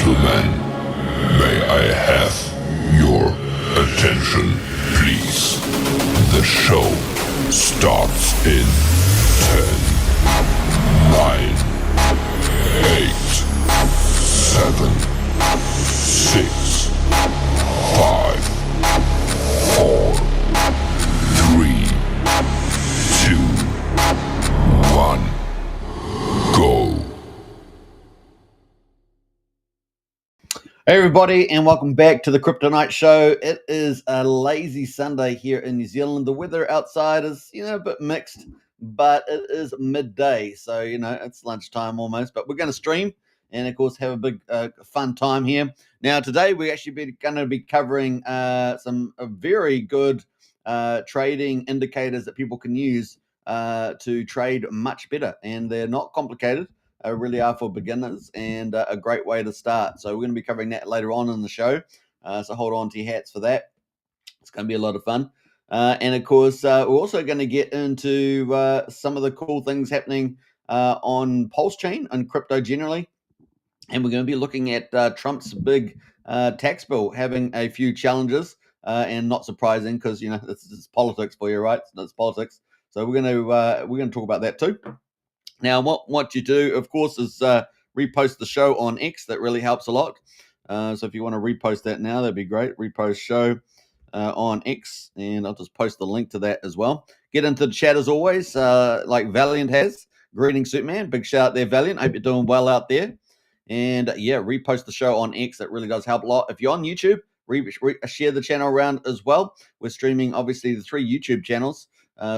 Gentlemen, may I have your attention, please? The show starts in 10, 9, 8, 7, 6, 5, 4, 3, 2, 1, go. Hey everybody, and welcome back to the Crypto Night Show. It is a lazy Sunday here in New Zealand. The weather outside is, a bit mixed, but it is midday, so it's lunchtime almost. But we're going to stream and, of course, have a big fun time here. Now, today we're actually going to be covering some very good trading indicators that people can use to trade much better, and they're not complicated. Really are for beginners and a great way to start. So we're going to be covering that later on in the show. So hold on to your hats for that. It's going to be a lot of fun. And of course, we're also going to get into some of the cool things happening on PulseChain and crypto generally. And we're going to be looking at Trump's big tax bill having a few challenges, and not surprising because this is politics for you, right? It's politics. So we're going to talk about that too. Now, what you do, of course, is repost the show on X. That really helps a lot. So if you want to repost that now, that'd be great. Repost show on X, and I'll just post the link to that as well. Get into the chat as always, like Valiant has. Greetings, Superman. Big shout out there, Valiant. Hope you're doing well out there. And repost the show on X. That really does help a lot. If you're on YouTube, share the channel around as well. We're streaming, obviously, the 3 YouTube channels.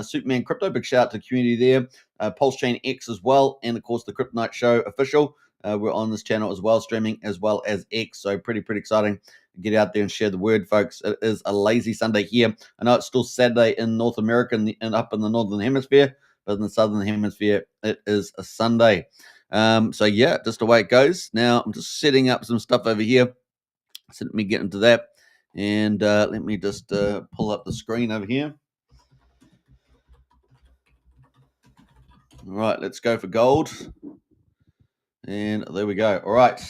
Superman Crypto, big shout out to the community there. PulseChain X as well, and of course the Crypto Night Show official. We're on this channel as well, streaming as well as X. So pretty exciting. Get out there and share the word, folks. It is a lazy Sunday here. I know it's still Saturday in North America and up in the Northern Hemisphere, but in the Southern Hemisphere, it is a Sunday. So just the way it goes. Now I'm just setting up some stuff over here. So let me get into that, and let me just pull up the screen over here. All right, let's go for gold. And there we go. All right.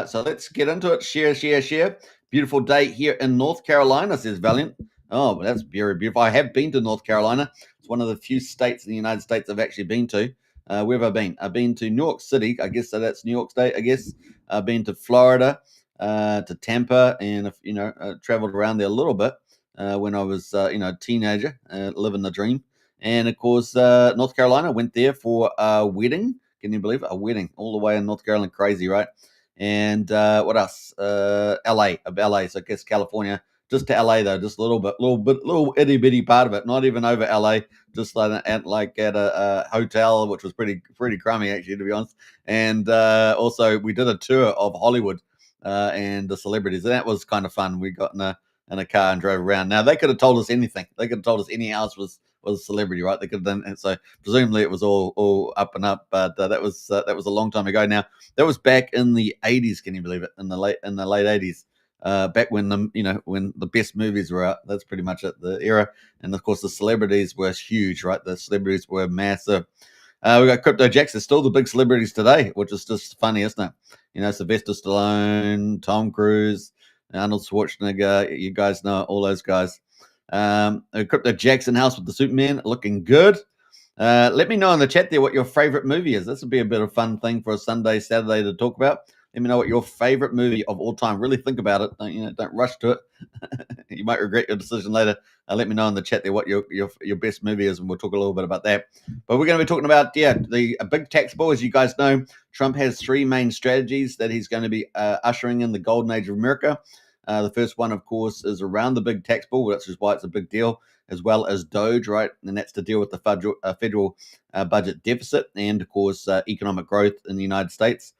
So let's get into it. Share. Beautiful day here in North Carolina, says Valiant. Oh, that's very beautiful. I have been to North Carolina. It's one of the few states in the United States I've actually been to. Where have I been? I've been to New York City. I guess so that's New York State, I guess. I've been to Florida, to Tampa, and traveled around there a little bit when I was a teenager, living the dream. And, of course, North Carolina, went there for a wedding. Can you believe it? A wedding all the way in North Carolina. Crazy, right? And what else? LA. So I guess California. Just to LA, though. Just a little itty-bitty part of it. Not even over LA. Just like at a hotel, which was pretty crummy, actually, to be honest. And also, we did a tour of Hollywood and the celebrities. And that was kind of fun. We got in a car and drove around. Now, they could have told us anything. They could have told us any house was a celebrity, right? They could have done, and so presumably it was all up and up. But that was a long time ago. Now that was back in the 80s. Can you believe it? In the late 80s, back when when the best movies were out. That's pretty much it, the era. And of course, the celebrities were huge, right? The celebrities were massive. We got Crypto Jacks. They're still the big celebrities today, which is just funny, isn't it? Sylvester Stallone, Tom Cruise, Arnold Schwarzenegger. You guys know all those guys. Crypto Jackson House with the Superman, looking good. Let me know in the chat there what your favorite movie is. This would be a bit of a fun thing for a Saturday to talk about. Let me know what your favorite movie of all time. Really think about it. Don't rush to it. You might regret your decision later. Let me know in the chat there what your best movie is, and we'll talk a little bit about that. But we're going to be talking about a big tax bill. As you guys know, Trump has 3 main strategies that he's going to be ushering in the golden age of America. The first one, of course, is around the big tax bill, which is why it's a big deal, as well as Doge, right? And that's to deal with the federal budget deficit and, of course, economic growth in the United States.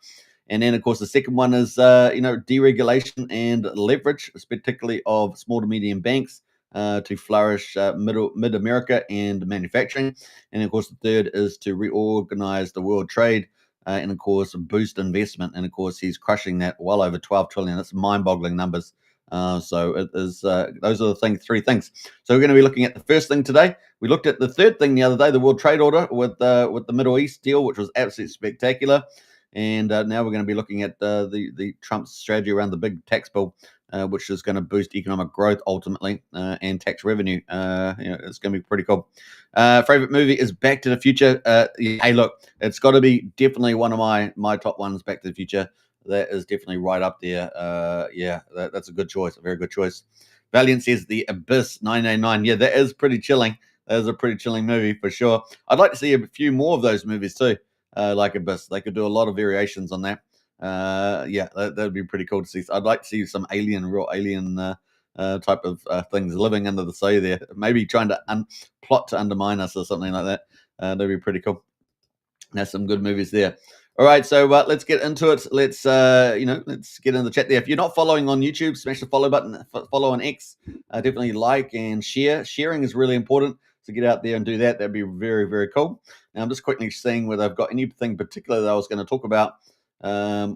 And then, of course, the second one is, deregulation and leverage, particularly of small to medium banks to flourish mid-America and manufacturing. And, of course, the third is to reorganize the world trade and, of course, boost investment. And, of course, he's crushing that well over 12 trillion. That's mind-boggling numbers. So it is. Those are the 3 things. So we're going to be looking at the first thing today. We looked at the third thing the other day, the World Trade Order with the Middle East deal, which was absolutely spectacular. And now we're going to be looking at the Trump's strategy around the big tax bill, which is going to boost economic growth ultimately and tax revenue. It's going to be pretty cool. Favorite movie is Back to the Future. Hey, look, it's got to be definitely one of my top ones. Back to the Future. That is definitely right up there. That's a good choice. A very good choice. Valiant says The Abyss 999. Yeah, that is pretty chilling. That is a pretty chilling movie for sure. I'd like to see a few more of those movies too, like Abyss. They could do a lot of variations on that. That'd be pretty cool to see. I'd like to see some real alien type of things living under the sea there. Maybe trying to plot to undermine us or something like that. That'd be pretty cool. There's some good movies there. All right, so let's get into it. Let's get in the chat there. If you're not following on YouTube, smash the follow button. Follow on X. Definitely like and share. Sharing is really important. So get out there and do that. That'd be very, very cool. Now I'm just quickly seeing whether I've got anything particular that I was going to talk about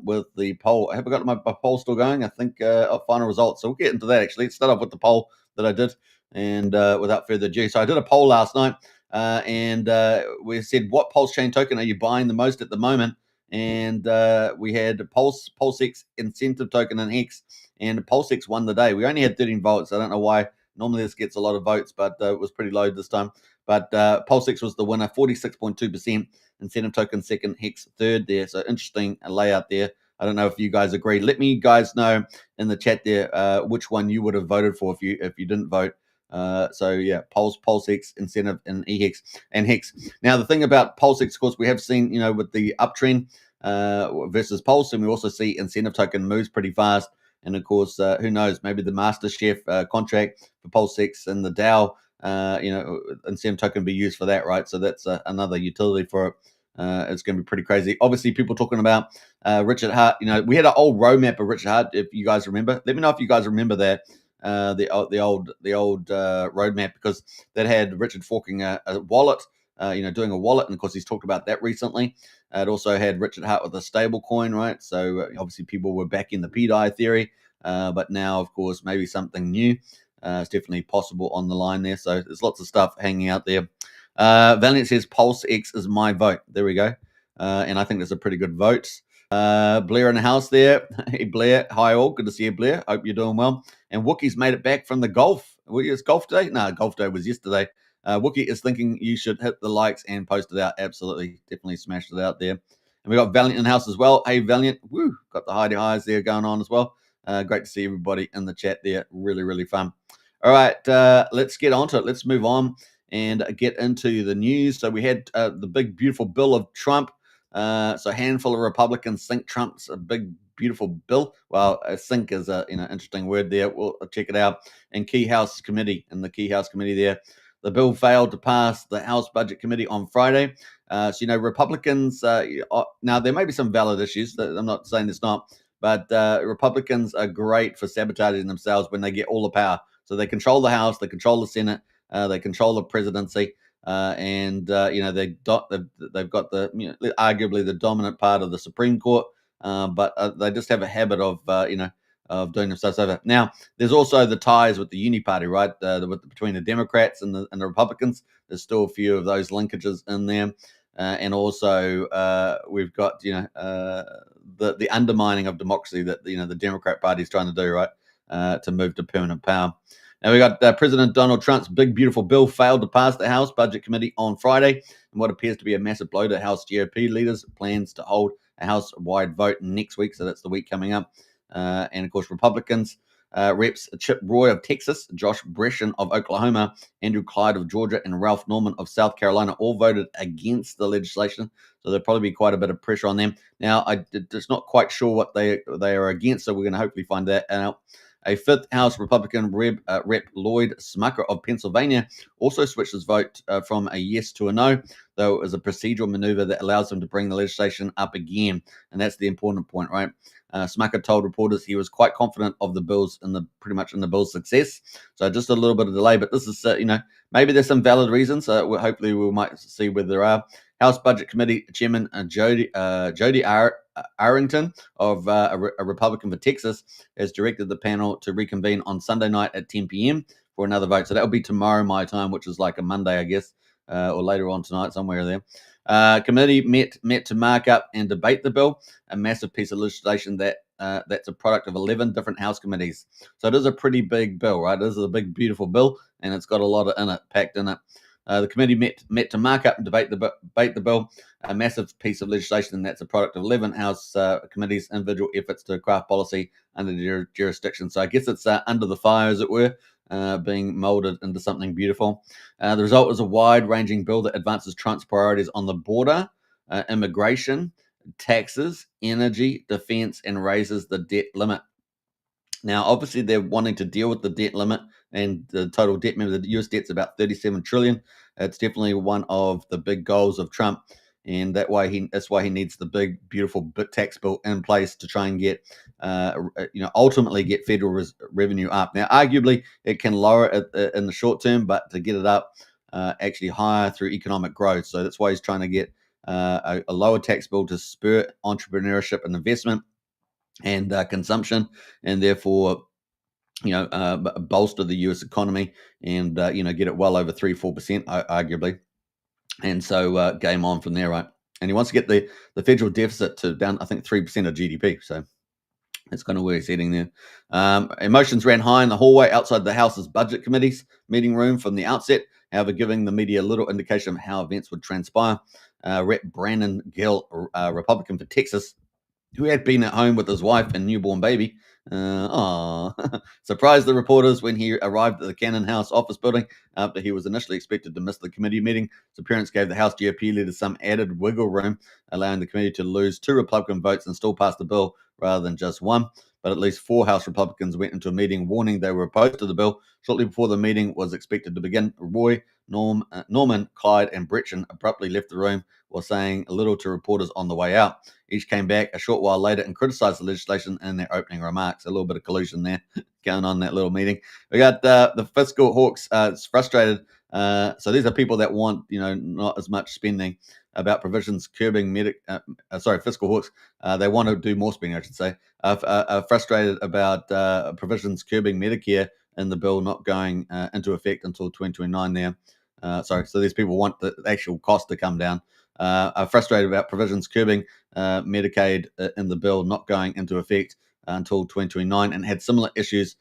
with the poll. Have I got my poll still going? I think final results. So we'll get into that actually. Let's start off with the poll that I did. And without further ado, so I did a poll last night. And we said, what PulseChain token are you buying the most at the moment? And we had PulseX incentive token and Hex, and PulseX won the day. We only had 13 votes. I don't know why. Normally this gets a lot of votes, but it was pretty low this time. But PulseX was the winner, 46.2%. Incentive token second, Hex third there. So interesting layout there. I don't know if you guys agree. Let me guys know in the chat there which one you would have voted for if you didn't vote. PulseX, incentive, and Hex. Now the thing about PulseX, of course, we have seen with the uptrend versus Pulse, and we also see incentive token moves pretty fast. And of course, who knows? Maybe the Master Chef contract for PulseX and the DAO, incentive token be used for that, right? So that's another utility for it. It's going to be pretty crazy. Obviously, people talking about Richard Hart. We had an old roadmap of Richard Hart. If you guys remember, let me know if you guys remember that. The old roadmap, because that had Richard forking a wallet, doing a wallet, and of course he's talked about that recently. It also had Richard Hart with a stable coin, right? So obviously people were back in the PDI theory, but now of course maybe something new. It's definitely possible on the line there. So there's lots of stuff hanging out there. Valiant says PulseX is my vote. There we go, and I think that's a pretty good vote. Blair in the house there. Hey, Blair. Hi, all. Good to see you, Blair. Hope you're doing well. And Wookie's made it back from the golf. It's golf day? No, golf day was yesterday. Wookie is thinking you should hit the likes and post it out. Absolutely. Definitely smashed it out there. And we got Valiant in the house as well. Hey, Valiant. Woo. Got the hidey highs there going on as well. Great to see everybody in the chat there. Really, really fun. All right. Let's get on to it. Let's move on and get into the news. So we had the big, beautiful bill of Trump. So a handful of Republicans think Trump's a big, beautiful bill. Well, I think is a interesting word there. We'll check it out. In the Key House Committee there, the bill failed to pass the House Budget Committee on Friday. Republicans. Now there may be some valid issues. I'm not saying it's not, but Republicans are great for sabotaging themselves when they get all the power. So they control the House, they control the Senate, they control the presidency. They've got the arguably the dominant part of the Supreme Court, but they just have a habit of doing themselves over. Now, there's also the ties with the Uni Party, right? Between the Democrats and the Republicans, there's still a few of those linkages in there, and also we've got the undermining of democracy that the Democrat Party is trying to do, right, to move to permanent power. Now, we got President Donald Trump's big, beautiful bill failed to pass the House Budget Committee on Friday, and what appears to be a massive blow to House GOP leaders plans to hold a House-wide vote next week, so that's the week coming up. And, of course, Republicans, Reps Chip Roy of Texas, Josh Bresham of Oklahoma, Andrew Clyde of Georgia, and Ralph Norman of South Carolina all voted against the legislation, so there'll probably be quite a bit of pressure on them. Now, I'm just not quite sure what they are against, so we're going to hopefully find that out. A fifth House Republican Rep Lloyd Smucker of Pennsylvania also switched his vote from a yes to a no, though it was a procedural maneuver that allows him to bring the legislation up again. And that's the important point, right? Smucker told reporters he was quite confident of the bill's pretty much in the bill's success. So just a little bit of delay, but this is maybe there's some valid reasons. Hopefully we might see whether there are. House Budget Committee Chairman Jody Arrington of a Republican for Texas has directed the panel to reconvene on Sunday night at 10 p.m. for another vote. So that will be tomorrow my time, which is like a Monday, I guess. or later on tonight, somewhere there. Committee met to mark up and debate the bill, a massive piece of legislation that's a product of 11 different House committees. So it is a pretty big bill, right? It is a big, beautiful bill, and it's got a lot packed in it. The committee met to mark up and debate the bill, a massive piece of legislation, and that's a product of 11 House committees' individual efforts to craft policy under their jurisdiction. So I guess it's under the fire, as it were, being molded into something beautiful. The result is a wide-ranging bill that advances Trump's priorities on the border, immigration, taxes, energy, defense, and raises the debt limit. Now, obviously, they're wanting to deal with the debt limit, and the total debt limit of the US debt's about $37 trillion. It's definitely one of the big goals of Trump, and that's why he needs the big, beautiful tax bill in place to try and get, ultimately get federal revenue up. Now, arguably, it can lower it in the short term, but to get it up actually higher through economic growth. So that's why he's trying to get a lower tax bill to spur entrepreneurship and investment and consumption, and therefore, bolster the U.S. economy and get it well over 3-4%, arguably, and so game on from there, right? And he wants to get the federal deficit to down, I think, 3% of GDP. So that's kind of where he's heading there. Emotions ran high in the hallway outside the House's Budget Committee's meeting room from the outset, however, giving the media little indication of how events would transpire. Rep. Brandon Gill, Republican for Texas, who had been at home with his wife and newborn baby, surprised the reporters when he arrived at the Cannon House office building after he was initially expected to miss the committee meeting. His appearance gave the House GOP leaders some added wiggle room, allowing the committee to lose 2 Republican votes and still pass the bill rather than just 1. But at least 4 House Republicans went into a meeting warning they were opposed to the bill. Shortly before the meeting was expected to begin, Roy, Norman, Clyde, and Bretchen abruptly left the room while saying little to reporters on the way out. Each came back a short while later and criticized the legislation in their opening remarks. A little bit of collusion there going on in that little meeting. We got the fiscal hawks. It's frustrated. So these are people that want, not as much spending, about provisions curbing fiscal hawks. They want to do more spending, I should say. Frustrated about provisions curbing Medicare in the bill not going into effect until 2029 there. So these people want the actual cost to come down. Are frustrated about provisions curbing Medicaid in the bill not going into effect until 2029, and had similar issues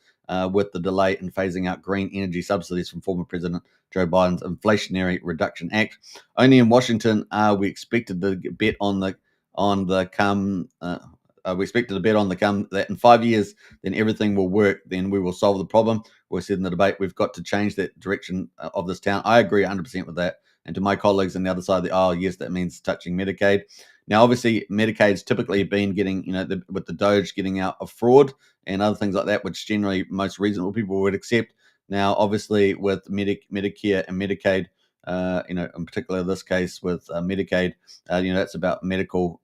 with the delay in phasing out green energy subsidies from former President Joe Biden's Inflationary Reduction Act. Only in Washington are we expected to bet on the come. We expected to bet on the come that in 5 years, then everything will work. Then we will solve the problem. We said in the debate, we've got to change that direction of this town. I agree 100% with that. And to my colleagues on the other side of the aisle, yes, that means touching Medicaid. Now, obviously, Medicaid's typically been getting, with the Doge getting out of fraud and other things like that, which generally most reasonable people would accept. Now, obviously, with Medicare and Medicaid, in particular this case with Medicaid, that's about medical,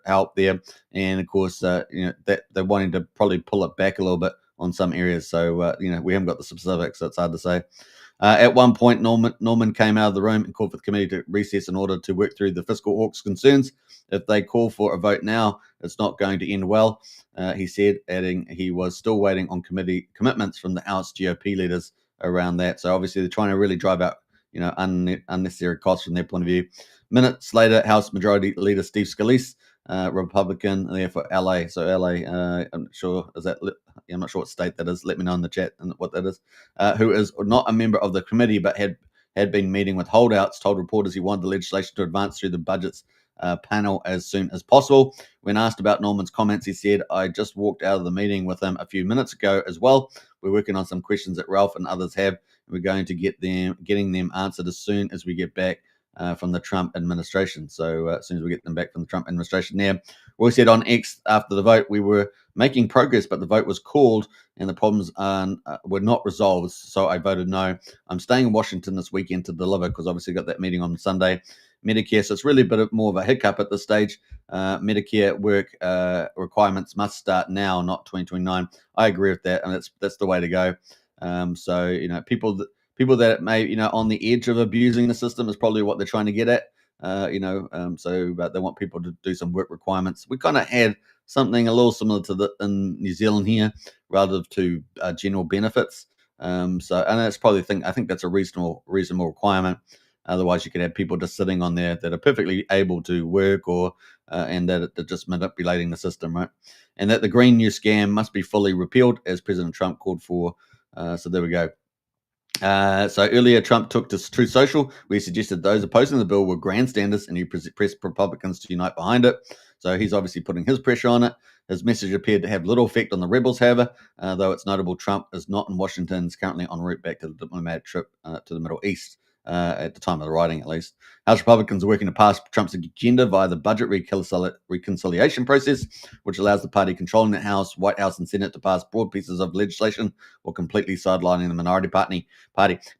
help there, and of course, that they're wanting to probably pull it back a little bit on some areas. So, we haven't got the specifics, so it's hard to say. At one point, Norman came out of the room and called for the committee to recess in order to work through the fiscal hawks' concerns. If they call for a vote now, it's not going to end well, he said, adding he was still waiting on committee commitments from the House GOP leaders around that. So obviously they're trying to really drive out, unnecessary costs from their point of view. Minutes later, House Majority Leader Steve Scalise, Republican there for LA. So LA, I'm not sure I'm not sure what state that is. Let me know in the chat and what that is. Who is not a member of the committee but had been meeting with holdouts, told reporters he wanted the legislation to advance through the budget's panel as soon as possible. When asked about Norman's comments, he said, "I just walked out of the meeting with him a few minutes ago as well. We're working on some questions that Ralph and others have. We're going to getting them answered as soon as we get back from the Trump administration." So as soon as we get them back from the Trump administration there. We said on X after the vote, we were making progress, but the vote was called and the problems were not resolved. So I voted no. I'm staying in Washington this weekend to deliver because obviously got that meeting on Sunday. Medicare, so it's really a bit more of a hiccup at this stage. Medicare work requirements must start now, not 2029. I agree with that, and that's the way to go. So people that may on the edge of abusing the system is probably what they're trying to get at. But they want people to do some work requirements. We kind of had something a little similar to in New Zealand here, relative to general benefits. And that's probably I think that's a reasonable requirement. Otherwise, you could have people just sitting on there that are perfectly able to work, or and that they're just manipulating the system, right? And that the Green New Scam must be fully repealed, as President Trump called for. So there we go. So earlier, Trump took to Truth Social, where he suggested those opposing the bill were grandstanders, and he pressed Republicans to unite behind it. So he's obviously putting his pressure on it. His message appeared to have little effect on the rebels, however, though it's notable Trump is not in Washington, is currently en route back to the diplomatic trip to the Middle East, at the time of the writing, at least. House Republicans are working to pass Trump's agenda via the budget reconciliation process, which allows the party controlling the House, White House, and Senate to pass broad pieces of legislation while completely sidelining the minority party.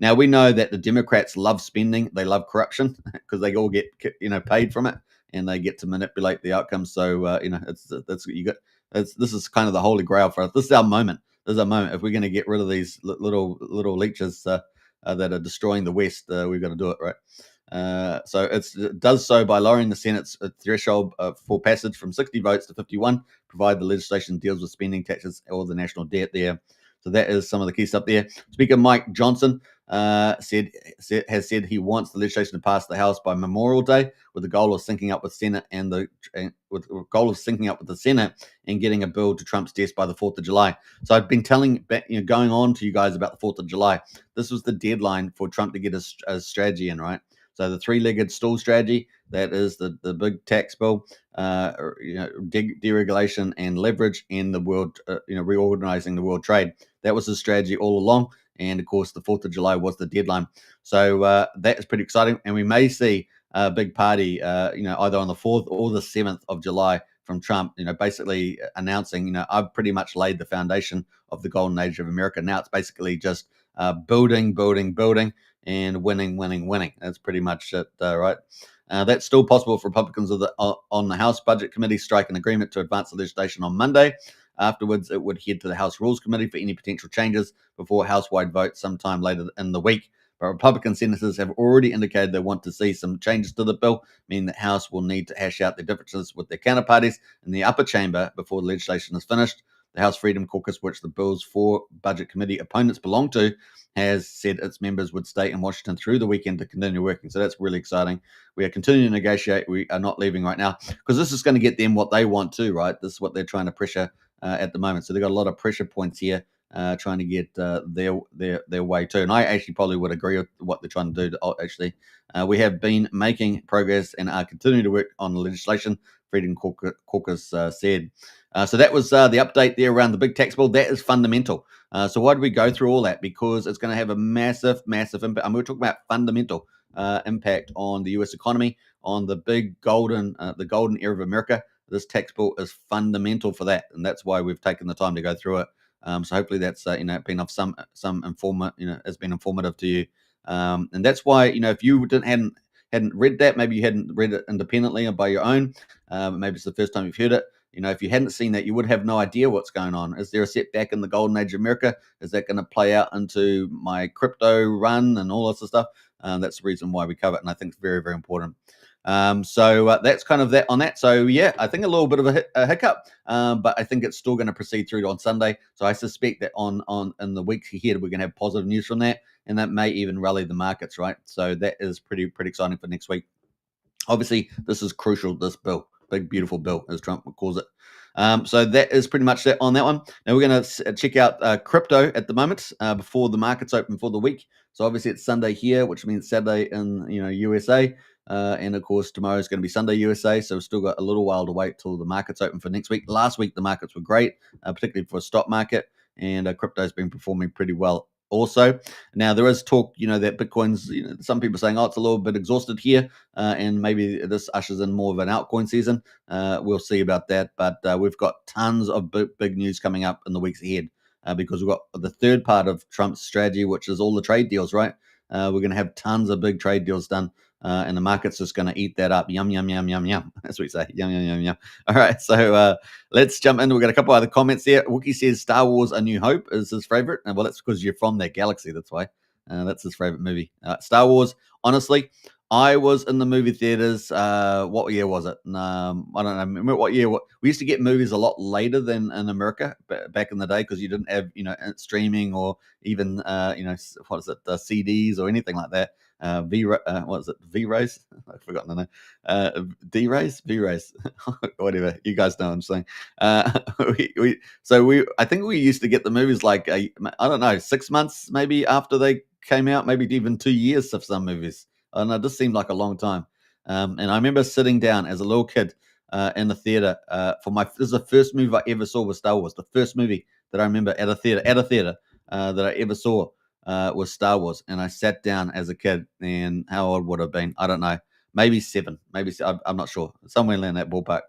Now, we know that the Democrats love spending, they love corruption, because they all get paid from it, and they get to manipulate the outcomes. So that's what you got. This is kind of the holy grail for us. This is our moment. This is our moment. If we're going to get rid of these little leeches that are destroying the West, we've got to do it, right? So it does so by lowering the Senate's threshold for passage from 60 votes to 51, provided the legislation deals with spending, taxes, or the national debt there. So that is some of the key stuff there. Speaker Mike Johnson has said he wants the legislation to pass the House by Memorial Day, with the goal of syncing up with Senate with the Senate and getting a bill to Trump's desk by the 4th of July. So I've been going on to you guys about the 4th of July. This was the deadline for Trump to get his strategy in, right? So the three-legged stool strategy, that is the big tax bill, deregulation and leverage, and the world, reorganizing the world trade. That was his strategy all along. And of course, the 4th of July was the deadline. So that is pretty exciting. And we may see a big party, either on the 4th or the 7th of July from Trump, basically announcing, I've pretty much laid the foundation of the golden age of America. Now it's basically just building, and winning. That's pretty much it, right? That's still possible for Republicans on the House Budget Committee strike an agreement to advance the legislation on Monday. Afterwards, it would head to the House Rules Committee for any potential changes before House-wide vote sometime later in the week. But Republican senators have already indicated they want to see some changes to the bill, meaning that House will need to hash out their differences with their counterparties in the upper chamber before the legislation is finished. The House Freedom Caucus, which the bill's 4 Budget Committee opponents belong to, has said its members would stay in Washington through the weekend to continue working. So that's really exciting. We are continuing to negotiate. We are not leaving right now, because this is going to get them what they want too, right? This is what they're trying to pressure at the moment. So they've got a lot of pressure points here, trying to get their way too. And I actually probably would agree with what they're trying to do. We have been making progress and are continuing to work on the legislation, Freedom Caucus said. So that was the update there around the big tax bill. That is fundamental. So why do we go through all that? Because it's going to have a massive impact. I'm going to talk about fundamental impact on the U.S. economy, on the big golden era of America. This tax bill is fundamental for that, and that's why we've taken the time to go through it. So hopefully that's been of some has been informative to you. And that's why, if you hadn't read that, maybe you hadn't read it independently or by your own, maybe it's the first time you've heard it. If you hadn't seen that, you would have no idea what's going on. Is there a setback in the golden age of America? Is that going to play out into my crypto run and all this stuff? That's the reason why we cover it, and I think it's very, very important. So that's kind of that on that. So yeah, I think a little bit of a hiccup, but I think it's still going to proceed through on Sunday. So I suspect that on in the weeks ahead, we're going to have positive news from that, and that may even rally the markets, right? So that is pretty exciting for next week. Obviously, this is crucial. This bill, big beautiful bill, as Trump calls it. So that is pretty much that on that one. Now we're going to check out crypto at the moment before the markets open for the week. So obviously it's Sunday here, which means Saturday in USA. And of course, tomorrow is going to be Sunday USA, so we've still got a little while to wait till the markets open for next week. Last week, the markets were great, particularly for a stock market, and crypto's been performing pretty well also. Now, there is talk, that Bitcoin's, some people are saying, it's a little bit exhausted here, and maybe this ushers in more of an altcoin season. We'll see about that, but we've got tons of big news coming up in the weeks ahead, because we've got the third part of Trump's strategy, which is all the trade deals, right? We're going to have tons of big trade deals done. And the market's just going to eat that up. Yum, yum, yum, yum, yum. That's what we say. Yum, yum, yum, yum. All right, so let's jump in. We've got a couple other comments there. Wookie says Star Wars A New Hope is his favorite. And well, that's because you're from that galaxy. That's why. That's his favorite movie. Star Wars, honestly, I was in the movie theaters. What year was it? I don't know. Remember what year? We used to get movies a lot later than in America back in the day, because you didn't have streaming or even what is it, CDs or anything like that. What is it? V-Rays? I've forgotten the name. D-Rays? V-Rays? Whatever. You guys know what I'm saying. I think we used to get the movies like, I don't know, 6 months maybe after they came out, maybe even 2 years of some movies. I don't know, this seemed like a long time. And I remember sitting down as a little kid in the theater this is the first movie I ever saw was Star Wars. The first movie that I remember at a theater that I ever saw was Star Wars. And I sat down as a kid, and how old would I have been? I don't know. Maybe 7. I'm not sure. Somewhere in that ballpark.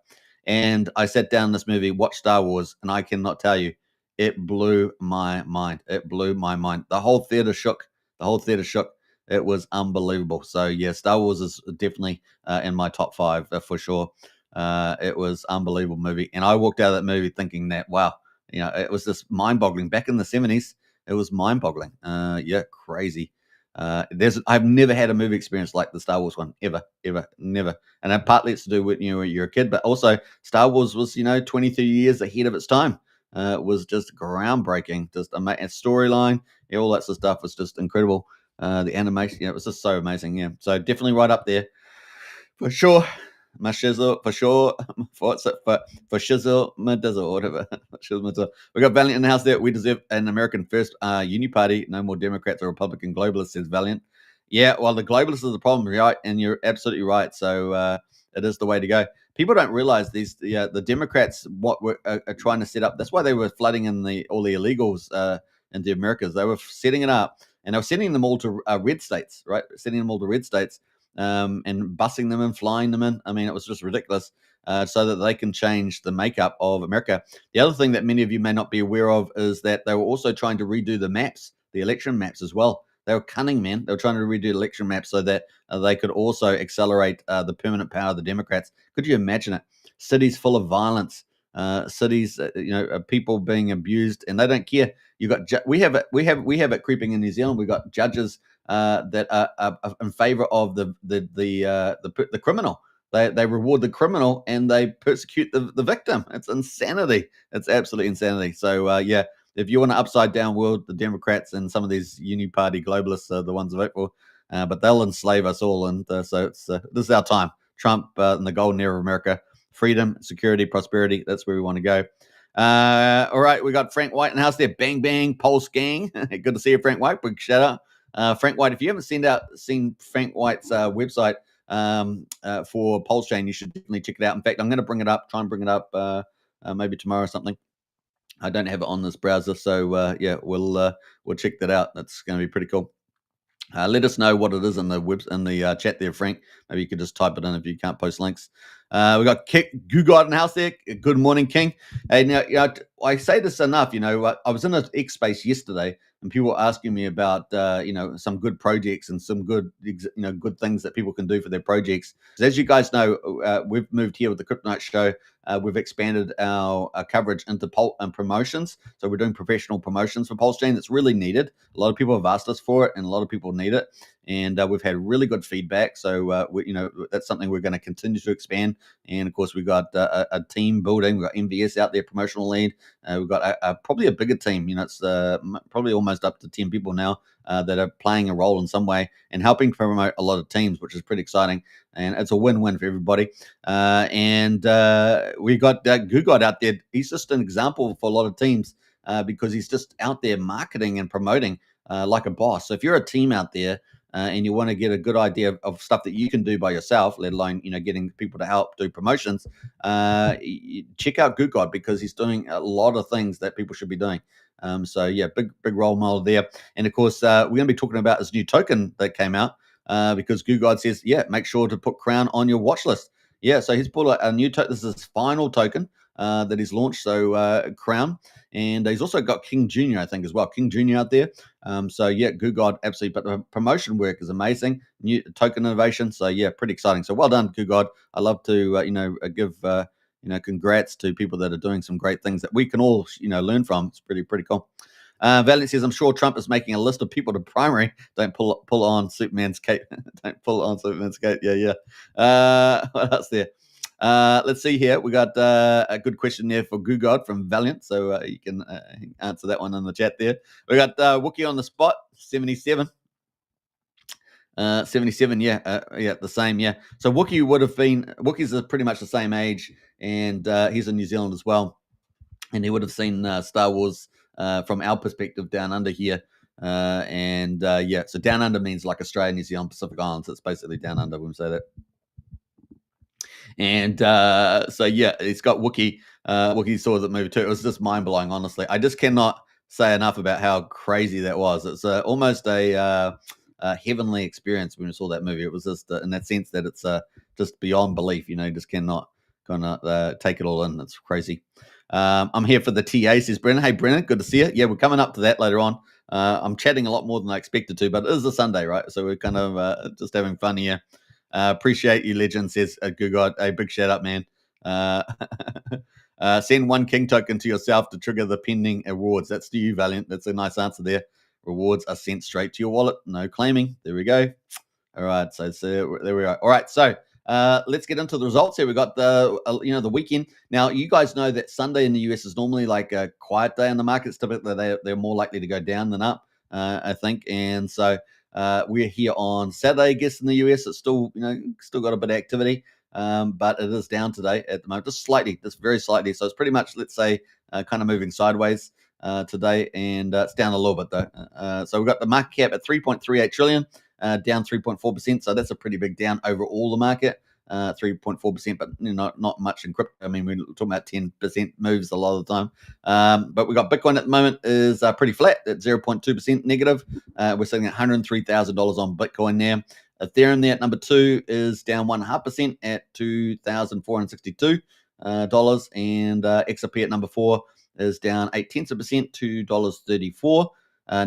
And I sat down in this movie, watched Star Wars, and I cannot tell you, it blew my mind. It blew my mind. The whole theater shook. It was unbelievable. So yeah, Star Wars is definitely in my top 5 for sure. It was unbelievable movie, and I walked out of that movie thinking that, wow, it was just mind-boggling. Back in the 70s, it was mind-boggling. Yeah, crazy. I've never had a movie experience like the Star Wars one, ever, never. And that partly it's to do with you're a kid, but also Star Wars was 23 years ahead of its time. It was just groundbreaking, just a storyline, all that sort of stuff was just incredible. The animation, it was just so amazing. Yeah, so definitely right up there for sure. My shizzle for sure. What's it for shizzle, my dizzle, whatever. We got Valiant in the house there. We deserve an American first uni party. No more Democrats or Republican globalists, says Valiant. Yeah, well, the globalists is the problem, right? And you're absolutely right. So it is the way to go. People don't realize the Democrats are trying to set up. That's why they were flooding in all the illegals in the Americas. They were setting it up, and they were sending them all to red states, right? Sending them all to red states. And busing them and flying them in. I mean, it was just ridiculous, so that they can change the makeup of America. The other thing that many of you may not be aware of is that they were also trying to redo the election maps as well. They were cunning, man. They were trying to redo election maps so that they could also accelerate the permanent power of the Democrats. Could you imagine it? Cities full of violence, cities, people being abused, and they don't care. You got we have it creeping in New Zealand. We got judges that are in favor of the criminal. They reward the criminal and they persecute the victim. It's insanity. It's absolutely insanity. So yeah, if you want an upside down world, the Democrats and some of these uni party globalists are the ones to vote for. But they'll enslave us all, and so it's this is our time. Trump and the golden era of America, freedom, security, prosperity. That's where we want to go. All right, we got Frank White in the house there. Bang bang, Pulse gang. Good to see you, Frank White. Big shout out. Frank White, if you haven't seen Frank White's website for PulseChain, you should definitely check it out. In fact, I'm going to try and bring it up maybe tomorrow or something. I don't have it on this browser, so yeah, we'll check that out. That's going to be pretty cool. Let us know what it is in the chat there, Frank. Maybe you could just type it in if you can't post links. We got Gugard in the house there. Good morning, King. Hey, now, I say this enough. I was in an X space yesterday, and people were asking me about some good projects and some good good things that people can do for their projects. As you guys know, we've moved here with the Kryptonite Show. We've expanded our coverage into promotions. So we're doing professional promotions for PulseChain. That's really needed. A lot of people have asked us for it, and a lot of people need it. And we've had really good feedback. So that's something we're going to continue to expand. And of course, we've got a team building. We've got MVS out there, promotional lead. We've got probably a bigger team. It's probably almost up to 10 people now that are playing a role in some way and helping promote a lot of teams, which is pretty exciting. And it's a win-win for everybody. And we got Gugod out there. He's just an example for a lot of teams because he's just out there marketing and promoting like a boss. So if you're a team out there and you want to get a good idea of stuff that you can do by yourself, let alone getting people to help do promotions, check out Gugod because he's doing a lot of things that people should be doing. So yeah, big role model there. And of course, we're going to be talking about this new token that came out because Gugod says, yeah, make sure to put Crown on your watch list. Yeah, so he's pulled a new token. This is his final token that he's launched. So Crown, and he's also got King Jr. I think as well. King Jr. out there. So yeah, Gugod absolutely. But the promotion work is amazing. New token innovation. So yeah, pretty exciting. So well done, Gugod. I love to give congrats to people that are doing some great things that we can all learn from. It's pretty cool. Valiant says, I'm sure Trump is making a list of people to primary. Don't pull on Superman's cape. Don't pull on Superman's cape. Yeah. What else there? Let's see here. We got a good question there for Gugod from Valiant. So you can answer that one in the chat there. We got Wookie on the spot, 77. 77, yeah, the same, yeah. So Wookie's pretty much the same age, and he's in New Zealand as well, and he would have seen Star Wars from our perspective down under here, so down under means like Australia, New Zealand, Pacific Islands. It's basically down under when we say that. And it's got Wookiee. Wookiee saw that movie too. It was just mind blowing, honestly. I just cannot say enough about how crazy that was. It's almost a heavenly experience when we saw that movie. It was just in that sense that it's just beyond belief. You just cannot take it all in. It's crazy. I'm here for the TA, says Brennan. Hey, Brennan, good to see you. Yeah, we're coming up to that later on. I'm chatting a lot more than I expected to, but it is a Sunday, right? So we're kind of just having fun here. Appreciate you, legend, says Gugod. A big shout out, man. Send one king token to yourself to trigger the pending awards. That's to you, Valiant. That's a nice answer there. Rewards are sent straight to your wallet. No claiming. There we go. All right. So there we are. All right. So let's get into the results here. We got the weekend. Now, you guys know that Sunday in the US is normally like a quiet day in the markets. Typically, they're more likely to go down than up, I think. And so we're here on Saturday, I guess, in the US. It's still got a bit of activity, but it is down today at the moment, just very slightly. So it's pretty much, let's say, kind of moving sideways today, and it's down a little bit though. So we've got the market cap at 3.38 trillion, down 3.4%. So that's a pretty big down overall the market. 3.4%, but not much in crypto. I mean, we're talking about 10% moves a lot of the time. But we got Bitcoin at the moment is pretty flat at 0.2% negative. We're sitting at $103,000 on Bitcoin now. Ethereum there at number 2 is down 1.5% at $2,462. And XRP at number 4 is down 0.8% to $34.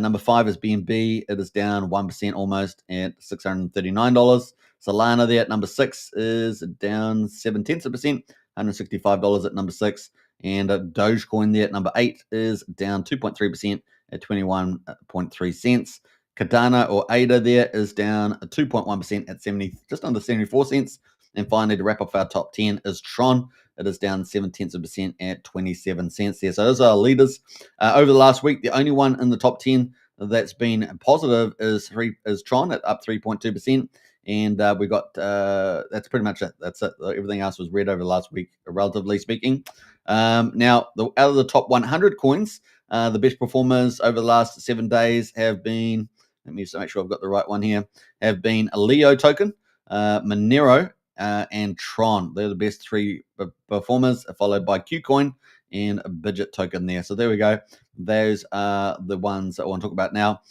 Number 5 is BNB. It is down 1% almost at $639. Solana there at number 6 is down 0.7%, $165 at number 6. And Dogecoin there at number 8 is down 2.3% at 21.3 cents. Cardano or ADA there is down 2.1% at just under 74 cents. And finally, to wrap up our top 10 is Tron. It is down 0.7% at 27 cents there. So those are our leaders. Over the last week, the only one in the top 10 that's been positive is Tron at up 3.2%. And we got that's pretty much it. That's it. Everything else was red over the last week, relatively speaking. Now, out of the top 100 coins, the best performers over the last 7 days have been, let me just make sure I've got the right one here, have been a Leo token, Monero, and Tron. They're the best 3 performers, followed by Qcoin and a Bidget token there. So there we go. Those are the ones that I want to talk about now.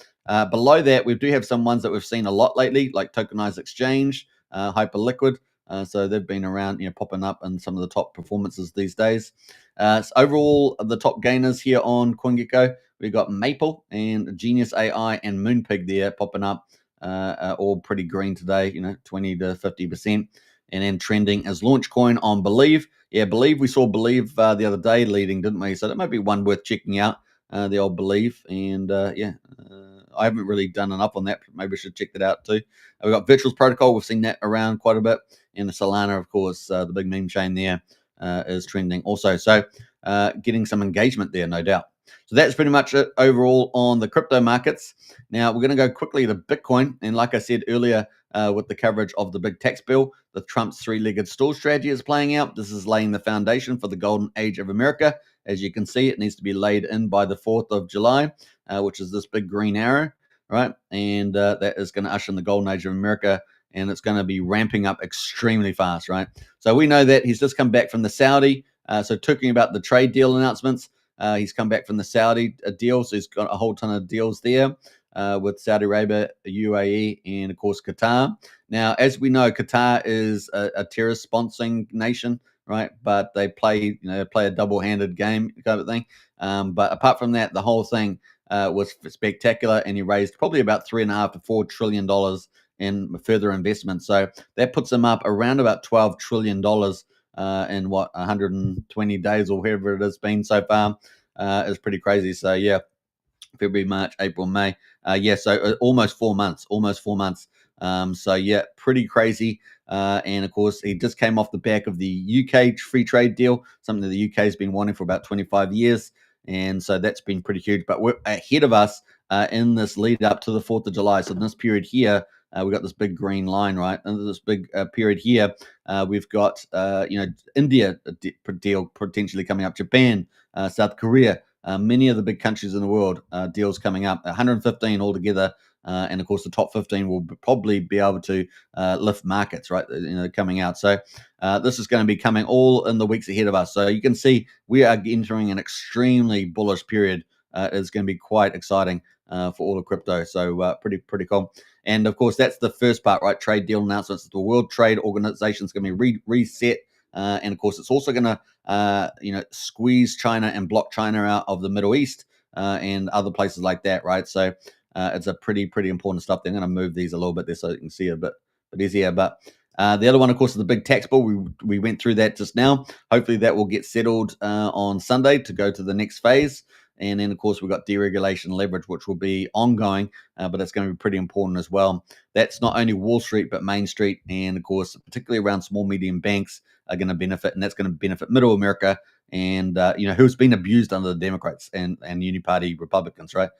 Below that, we do have some ones that we've seen a lot lately, like Tokenized Exchange, Hyperliquid. So they've been around, popping up in some of the top performances these days. So overall, the top gainers here on CoinGecko, we've got Maple and Genius AI and Moonpig there popping up, all pretty green today, 20 to 50%. And then trending as Launchcoin on Believe. Yeah, Believe, we saw Believe the other day leading, didn't we? So that might be one worth checking out, the old Believe. And I haven't really done enough on that. Maybe I should check that out too. We've got Virtuals Protocol. We've seen that around quite a bit. And the Solana, of course, the big meme chain there is trending also. So getting some engagement there, no doubt. So that's pretty much it overall on the crypto markets. Now we're going to go quickly to Bitcoin. And like I said earlier, with the coverage of the big tax bill, the Trump's 3-legged stool strategy is playing out. This is laying the foundation for the golden age of America. As you can see, it needs to be laid in by the 4th of July, which is this big green arrow, right? And that is going to usher in the golden age of America, and it's going to be ramping up extremely fast, right? So we know that he's just come back from the Saudi. So talking about the trade deal announcements, he's come back from the Saudi deal, so he's got a whole ton of deals there. With Saudi Arabia, UAE, and of course Qatar. Now, as we know, Qatar is a terrorist sponsoring nation, right? But they play a double-handed game kind of thing. But apart from that, the whole thing was spectacular, and he raised probably about $3.5 to $4 trillion in further investment. So that puts him up around about $12 trillion in 120 days or whatever it has been so far. It's pretty crazy. So yeah. February, March, April, May. So almost 4 months. So yeah, pretty crazy. And of course, he just came off the back of the UK free trade deal, something that the UK has been wanting for about 25 years. And so that's been pretty huge. But we're ahead of us in this lead up to the 4th of July. So in this period here, we've got this big green line, right? And this big period here, we've got, India deal potentially coming up, Japan, South Korea, many of the big countries in the world, deals coming up, 115 altogether. And of course, the top 15 will probably be able to lift markets, right? Coming out. So this is going to be coming all in the weeks ahead of us. So you can see we are entering an extremely bullish period. It's going to be quite exciting for all of crypto. So pretty cool. And of course, that's the first part, right? Trade deal announcements. The World Trade Organization is going to be reset. And of course, it's also going to, squeeze China and block China out of the Middle East and other places like that, right? So it's a pretty important stuff. They're going to move these a little bit there so you can see a bit easier. But the other one, of course, is the big tax bill. We went through that just now. Hopefully, that will get settled on Sunday to go to the next phase. And then, of course, we've got deregulation leverage, which will be ongoing, but it's going to be pretty important as well. That's not only Wall Street, but Main Street. And, of course, particularly around small, medium banks are going to benefit. And that's going to benefit middle America and, who's been abused under the Democrats and Uniparty Republicans, right?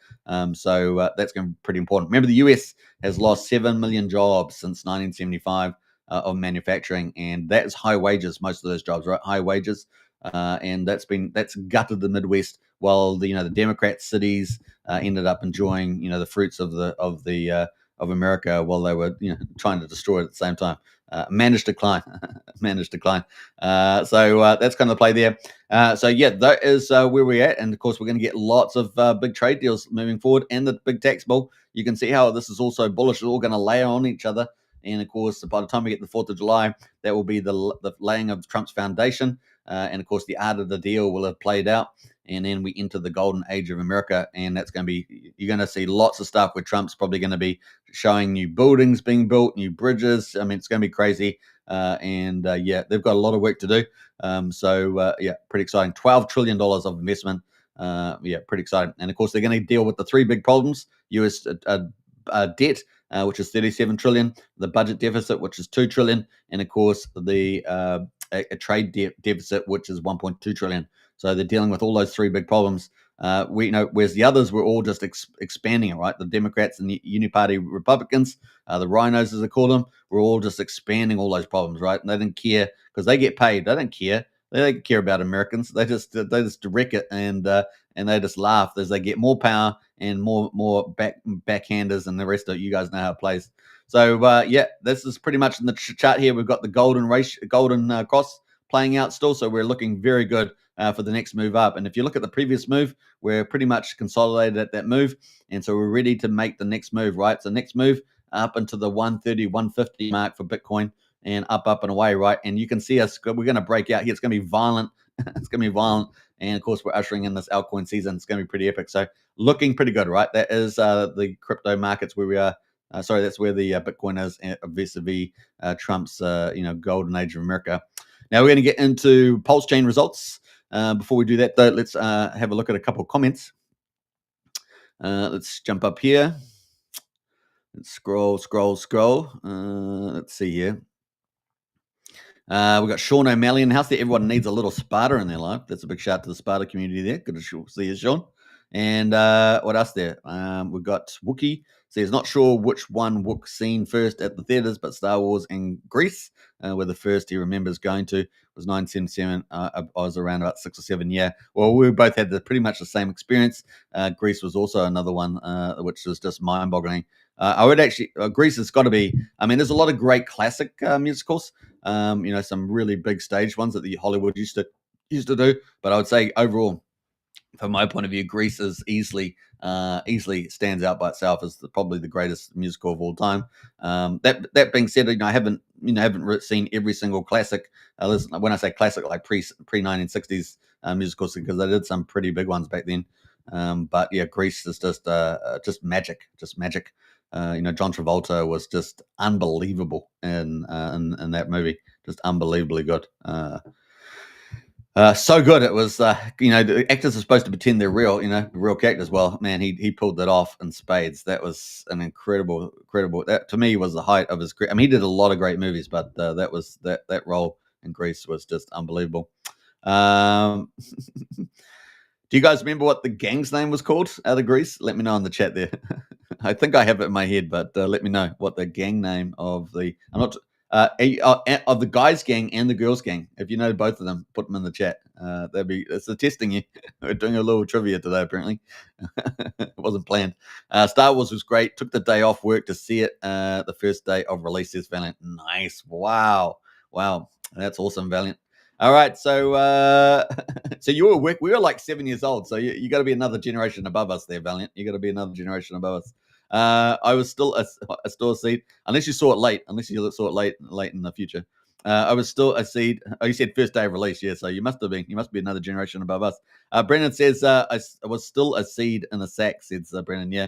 So that's going to be pretty important. Remember, the US has lost 7 million jobs since 1975 of manufacturing. And that is high wages, most of those jobs, right? High wages. And that's gutted the Midwest, while the Democrat cities ended up enjoying the fruits of America while they were trying to destroy it at the same time. Managed decline. So that's kind of the play there. So that is where we're at, and of course we're going to get lots of big trade deals moving forward, and the big tax bill. You can see how this is also bullish. It's all going to layer on each other. And of course, by the time we get the 4th of July, that will be the laying of Trump's foundation. And of course, the art of the deal will have played out. And then we enter the golden age of America. And that's going to be, you're going to see lots of stuff where Trump's probably going to be showing new buildings being built, new bridges. I mean, it's going to be crazy. And they've got a lot of work to do. Pretty exciting. $12 trillion of investment. Pretty exciting. And of course, they're going to deal with the three big problems: US debt, which is 37 trillion, the budget deficit, which is 2 trillion, and of course the a trade deficit, which is 1.2 trillion. So they're dealing with all those three big problems. Whereas the others were all just expanding it, right? The Democrats and the Uniparty Republicans, the rhinos as they call them, were all just expanding all those problems, right? And they didn't care because they get paid. They don't care. They don't care about Americans. They just wreck it and they just laugh as they get more power and more backhanders and the rest of it. You guys know how it plays. So this is pretty much in the chart here. We've got the golden cross playing out still. So we're looking very good for the next move up. And if you look at the previous move, we're pretty much consolidated at that move. And so we're ready to make the next move, right? So next move up into the 130, 150 mark for Bitcoin and up and away, right? And you can see us, we're going to break out here. It's going to be violent. It's going to be violent. And of course, we're ushering in this altcoin season. It's going to be pretty epic. So looking pretty good, right? That is the crypto markets where we are. That's where the Bitcoin is vis-a-vis Trump's, golden age of America. Now we're going to get into PulseChain results. Before we do that, though, let's have a look at a couple of comments. Let's jump up here. Let's scroll. Let's see here. We've got Sean O'Malley in the house there. Everyone needs a little Sparta in their life. That's a big shout to the Sparta community there. Good to see you, Sean. And what else there? We've got Wookie. Says, not sure which one Wook seen first at the theaters, but Star Wars and Greece, where the first he remembers going to was 1977. I was around about 6 or 7. Yeah. Well, we both had pretty much the same experience. Greece was also another one, which was just mind-boggling. I would actually, Greece has got to be, there's a lot of great classic musicals, some really big stage ones that the Hollywood used to do. But I would say overall, from my point of view, Grease is easily stands out by itself as probably the greatest musical of all time. That being said, I haven't seen every single classic. When I say classic, like pre 1960s musicals, because they did some pretty big ones back then. But yeah, Grease is just magic. John Travolta was just unbelievable in that movie, just unbelievably good. So good. It was, the actors are supposed to pretend they're real, real characters. Well, man, he pulled that off in spades. That was an incredible, that to me was the height of his career. He did a lot of great movies, but that role in Grease was just unbelievable. Do you guys remember what the gang's name was called out of Greece? Let me know in the chat there. I think I have it in my head, but let me know what the gang name of the of the guys gang and the girls gang. If you know both of them, put them in the chat. It's a testing you. We're doing a little trivia today, apparently. It wasn't planned. Star Wars was great. Took the day off work to see it. The first day of release, says Valiant. Nice. Wow. That's awesome, Valiant. All right, so so you were we were like 7 years old, so you got to be another generation above us there, Valiant. You got to be another generation above us. I was still a seed, unless you saw it late. Unless you saw it late in the future. I was still a seed. Oh, you said first day of release, yeah. So you must have been. You must be another generation above us. Brendan says I was still a seed in a sack. Says Brendan, yeah.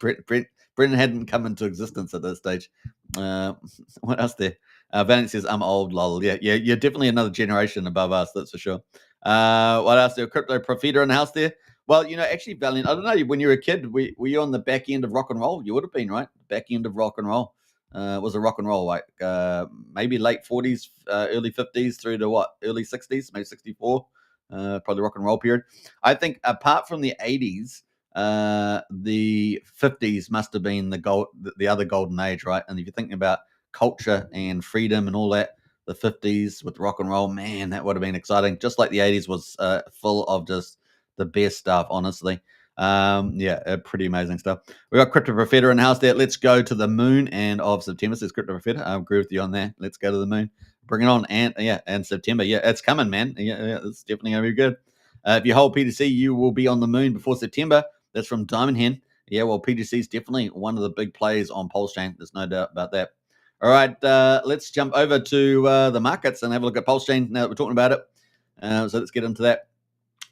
Brendan hadn't come into existence at that stage. What else there? Valiant says, I'm old, lol. Yeah, you're definitely another generation above us, that's for sure. What else there? Crypto Profiter in the house there. Well, actually, Valiant, I don't know, when you were a kid, were you on the back end of rock and roll? You would have been, right? Back end of rock and roll. Was a rock and roll, like maybe late 40s, early 50s through to what? Early 60s, maybe 64, probably rock and roll period. I think apart from the 80s, the 50s must have been the other golden age, right? And if you're thinking about culture and freedom and all that, the 50s with rock and roll, man, that would have been exciting. Just like the 80s was full of just the best stuff, honestly. Pretty amazing stuff. We got Crypto Profeta in the house there. Let's go to the moon and of September, says Crypto Profeta. I agree with you on that. Let's go to the moon. Bring it on. And September. Yeah, it's coming, man. Yeah, it's definitely going to be good. If you hold PTC, you will be on the moon before September. That's from Diamond Hen. Yeah, well, PTC is definitely one of the big players on PulseChain. There's no doubt about that. All right, let's jump over to the markets and have a look at PulseChain now that we're talking about it. So let's get into that.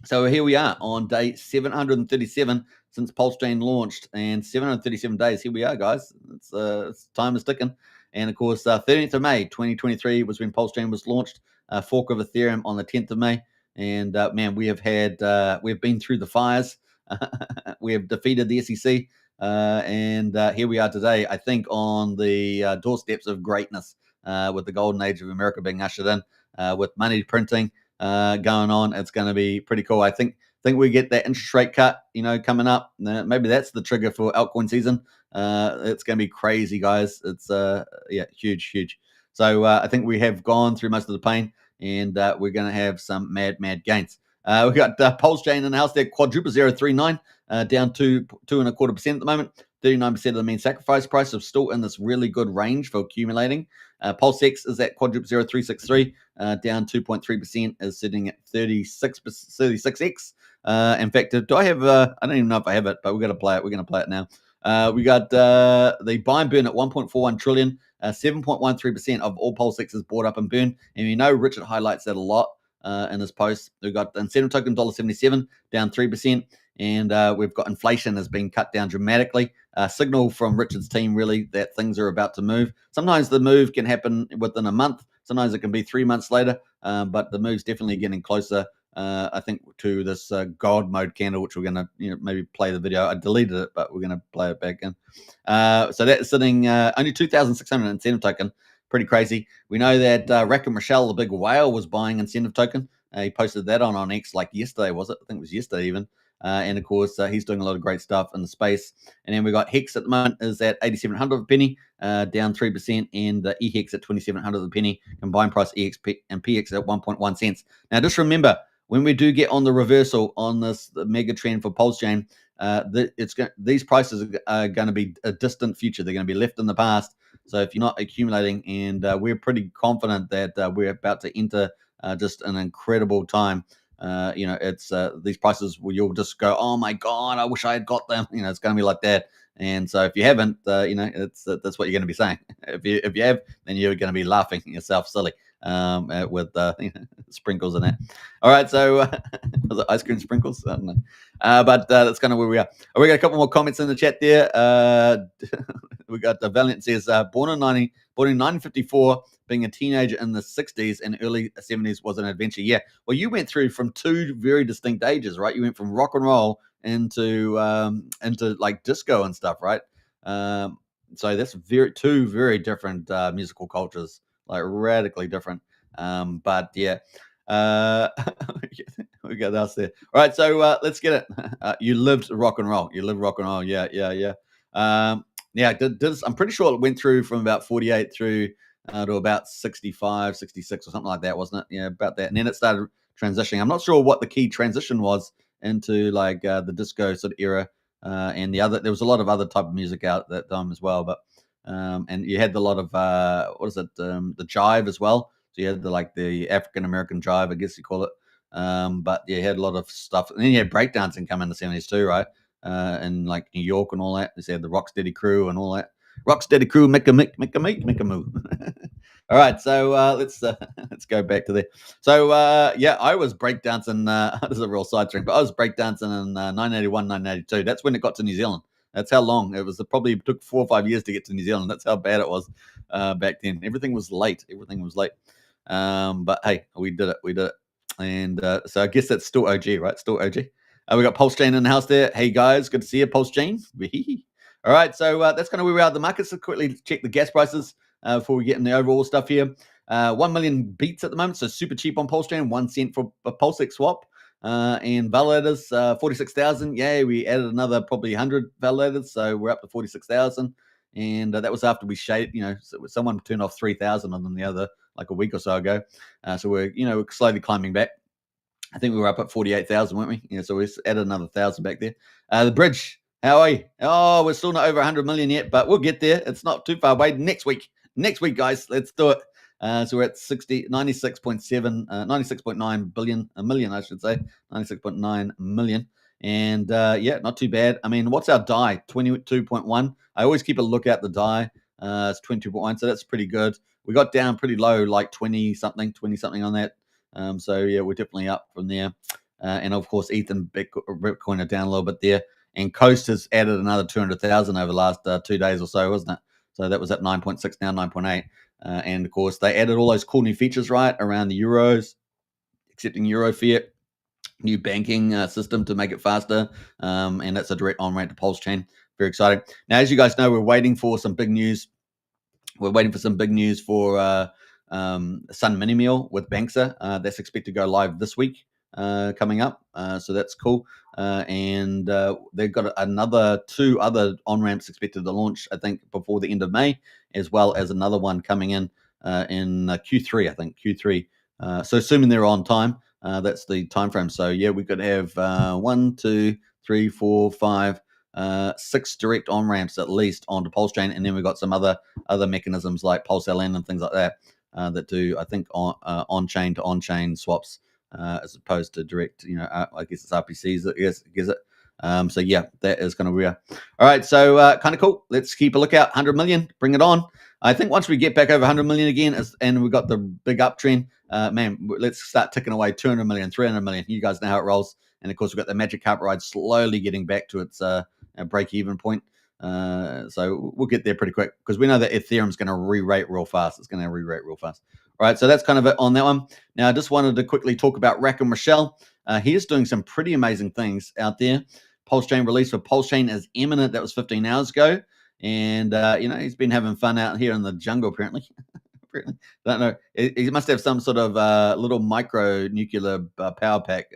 So here we are on day 737 since PulseChain launched, and 737 days. Here we are, guys. It's time is ticking. And of course, 13th of May, 2023 was when PulseChain was launched. Fork of Ethereum on the 10th of May. And man, we've been through the fires. We have defeated the SEC. And here we are today, I think, on the doorsteps of greatness, with the golden age of America being ushered in, with money printing going on. It's going to be pretty cool. I think we get that interest rate cut, coming up. Maybe that's the trigger for altcoin season. It's going to be crazy, guys. It's huge. So I think we have gone through most of the pain, and we're going to have some mad gains. We got PulseChain in the house there, quadruple 039, down to 2.25% at the moment. 39% of the mean sacrifice price is still in this really good range for accumulating. PulseX is at quadruple 0363, down 2.3%, is sitting at 36x. In fact, do I have? I don't even know if I have it, but we're going to play it. We're going to play it now. We got the buy and burn at 1.41 trillion. 7.13% of all PulseX is bought up and burned, and Richard highlights that a lot in his post. We've got the incentive token $1.77, down 3%, and we've got inflation has been cut down dramatically. Signal from Richard's team really that things are about to move. Sometimes the move can happen within a month. Sometimes it can be 3 months later, but the move's definitely getting closer. I think to this God mode candle, which we're going to maybe play the video. I deleted it, but we're going to play it back in. So that's sitting only 2,600 incentive token. Pretty crazy. We know that Rack and Rochelle, the big whale, was buying incentive token. He posted that on X like yesterday, was it? I think it was yesterday even. And of course, he's doing a lot of great stuff in the space. And then we got Hex at the moment is at 8,700 a penny, down 3%, and the EHEX at 2,700 a penny. Combined price EXP and PX at 1.1 cents. Now, just remember, when we do get on the reversal on the mega trend for PulseChain, these prices are going to be a distant future. They're going to be left in the past. So if you're not accumulating, and we're pretty confident that we're about to enter just an incredible time. It's these prices where you'll just go, oh my God, I wish I had got them. It's going to be like that. And so if you haven't, it's that's what you're going to be saying. If you have, then you're going to be laughing yourself silly with sprinkles in that. All right, so was it ice cream sprinkles? I don't know. But that's kind of where we are. We got a couple more comments in the chat there. We got the Valiant says, born in 1954, being a teenager in the 60s and early 70s was an adventure. Yeah, well, you went through from two very distinct ages, right? You went from rock and roll into like disco and stuff, right? So that's two very different musical cultures, like radically different. But yeah. We got us there. All right, so let's get it. You lived rock and roll. You lived rock and roll. Yeah, yeah, yeah. Yeah, I'm pretty sure it went through from about 48 through to about 65, 66 or something like that, wasn't it? Yeah, about that. And then it started transitioning. I'm not sure what the key transition was into like the disco sort of era. And there was a lot of other type of music out at that time as well. But and you had a lot of what is it? The jive as well. So you had the African American jive, I guess you call it. But you had a lot of stuff, and then you had breakdancing come in the 70s too, right? In like New York and all that. They had the Rocksteady Crew and all that. Rocksteady Crew, make a move. All right, so let's go back to there. So yeah, I was breakdancing. This is a real side string, but I was breakdancing in 1981, 1982. That's when it got to New Zealand. That's how long it was. It probably took 4 or 5 years to get to New Zealand. That's how bad it was back then. Everything was late. But hey, we did it. We did it. And so I guess that's still OG, right? Still OG. We got PulseChain in the house there. Hey guys, good to see you, PulseChain. All right, so that's kind of where we are at the market. So quickly check the gas prices before we get in the overall stuff here. 1 million beats at the moment, so super cheap on PulseChain. 1 cent for a PulseX swap. And validators, 46,000. Yay, we added another probably 100 validators, so we're up to 46,000. And that was after we shaded, so someone turned off 3,000 of them the other like a week or so ago. So we're slowly climbing back. I think we were up at 48,000, weren't we? Yeah, so we added another 1,000 back there. The bridge, how are you? Oh, we're still not over 100 million yet, but we'll get there. It's not too far away. Next week, guys, let's do it. So we're at 96.9 billion, a million, I should say, 96.9 million. And yeah, not too bad. I mean, what's our die? 22.1. I always keep a look at the die. It's 22.1, so that's pretty good. We got down pretty low, like 20 something on that. So yeah, we're definitely up from there. And of course, Ethan Bitcoin are down a little bit there. And Coast has added another 200,000 over the last 2 days or so, wasn't it? So that was at 9.6, now 9.8. And of course, they added all those cool new features, right, around the euros, accepting euro fiat, new banking system to make it faster. And that's a direct on-ramp to PulseChain. Very exciting. Now, as you guys know, we're waiting for some big news. We're waiting for some big news for Sun Mini Meal with Banksa. That's expected to go live this week coming up. So that's cool. And they've got another 2 other on-ramps expected to launch, I think, before the end of May, as well as another one coming in Q3, I think, Q3. So assuming they're on time, that's the time frame. So yeah, we could have 1, 2, 3, 4, 5, 6 direct on-ramps at least onto PulseChain, and then we've got some other mechanisms like PulseLN and things like that that do, I think, on-chain to on-chain swaps as opposed to direct, I guess it's RPCs, I guess it. So yeah, that is kind of weird. All right, so kind of cool. Let's keep a lookout. 100 million, bring it on. I think once we get back over 100 million again, and we've got the big uptrend, man, let's start ticking away 200 million, 300 million. You guys know how it rolls. And of course, we've got the magic carpet ride slowly getting back to its break-even point. So we'll get there pretty quick because we know that Ethereum's going to re-rate real fast. It's going to re-rate real fast. All right, so that's kind of it on that one. Now, I just wanted to quickly talk about Rackham Rochelle. He is doing some pretty amazing things out there. PulseChain release for PulseChain is imminent. That was 15 hours ago. And, he's been having fun out here in the jungle, apparently. I don't know. He must have some sort of little micro nuclear power pack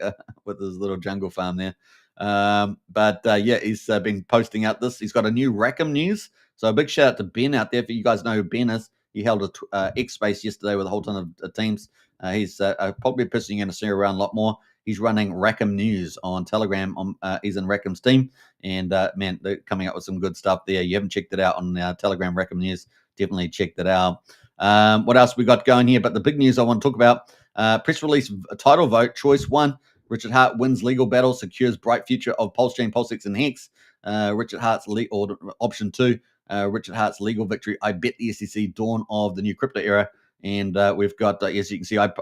with his little jungle farm there. But yeah, he's been posting out this. He's got a new Rackham news. So a big shout out to Ben out there. If you guys know who Ben is, he held a X space yesterday with a whole ton of teams. He's probably a person you're going to see around a lot more. He's running Rackham News on Telegram. He's in Rackham's team. And man, they're coming up with some good stuff there. You haven't checked it out on Telegram Rackham News, definitely check that out. What else we got going here? But the big news I want to talk about, press release title vote, choice 1, Richard Hart wins legal battle, secures bright future of PulseChain, PulseX, and Hex. Richard Hart's or option 2, Richard Hart's legal victory. I bet the SEC, dawn of the new crypto era. And we've got, as you can see, I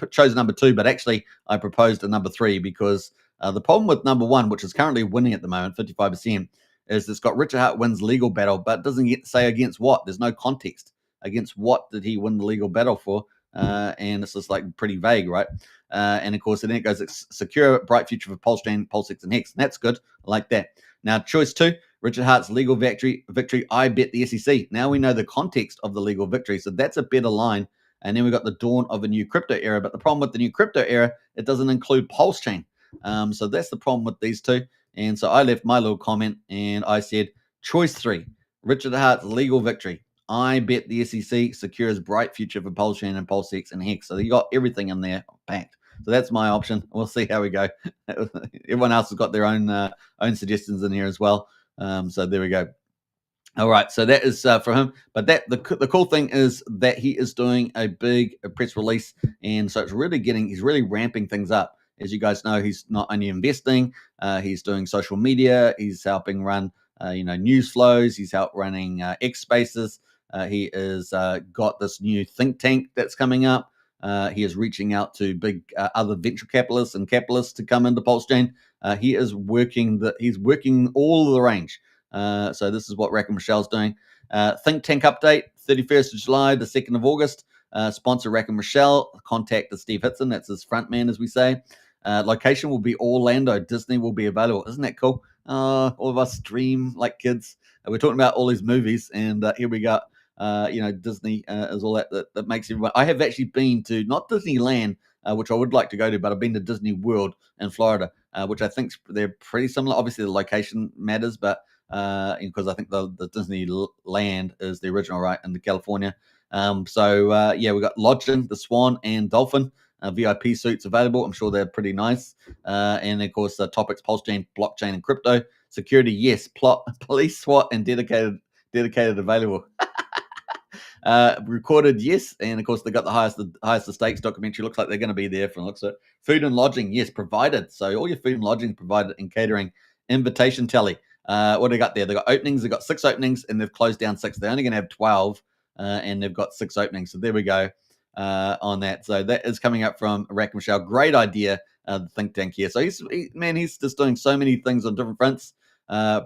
chose number 2, but actually I proposed a number 3 because the problem with number 1, which is currently winning at the moment, 55%, is it's got Richard Hart wins legal battle, but it doesn't say against what. There's no context against what did he win the legal battle for. And it's just like pretty vague, right? And of course, then it goes, secure bright future for PulseChain, PulseX, and Hex. And that's good. I like that. Now, choice 2, Richard Hart's legal victory. I bet the SEC. Now we know the context of the legal victory. So that's a better line And then we got the dawn of a new crypto era. But the problem with the new crypto era, it doesn't include PulseChain. So that's the problem with these two. And so I left my little comment and I said, choice 3, Richard Hart's legal victory. I bet the SEC secures bright future for PulseChain and PulseX and Hex. So you got everything in there packed. So that's my option. We'll see how we go. Everyone else has got their own suggestions in here as well. So there we go. All right, so that is for him. But the cool thing is that he is doing a big press release, and so he's really ramping things up. As you guys know, he's not only investing, he's doing social media, he's helping run news flows, he's helped running X Spaces. He is got this new think tank that's coming up. He is reaching out to big other venture capitalists and capitalists to come into PulseChain. He's working all of the range. So this is what Rack and Michelle's doing. Think Tank update, 31st of July, the 2nd of August. Sponsor Rack and Michelle. Contact the Steve Hitson. That's his front man, as we say. Location will be Orlando. Disney will be available. Isn't that cool? All of us dream like kids. We're talking about all these movies, and here we go. Disney is all that makes everyone. I have actually been to not Disneyland, which I would like to go to, but I've been to Disney World in Florida, which I think they're pretty similar. Obviously, the location matters, but because I think the Disneyland is the original, right, in California. We got Lodging, the Swan, and Dolphin. VIP suits available. I'm sure they're pretty nice. And of course, topics: PulseChain, blockchain, and crypto. Security, yes. Police, SWAT, and dedicated available. Recorded, yes. And of course, they got the highest stakes documentary. Looks like they're going to be there from the looks of it. Food and lodging, yes, provided. So all your food and lodging provided, and catering. Invitation tally. What do they got there? They got openings. They got 6 openings, and they've closed down 6. They're only going to have 12, and they've got 6 openings. So there we go on that. So that is coming up from Rack and Michelle. Great idea, the think tank here. So he's just doing so many things on different fronts.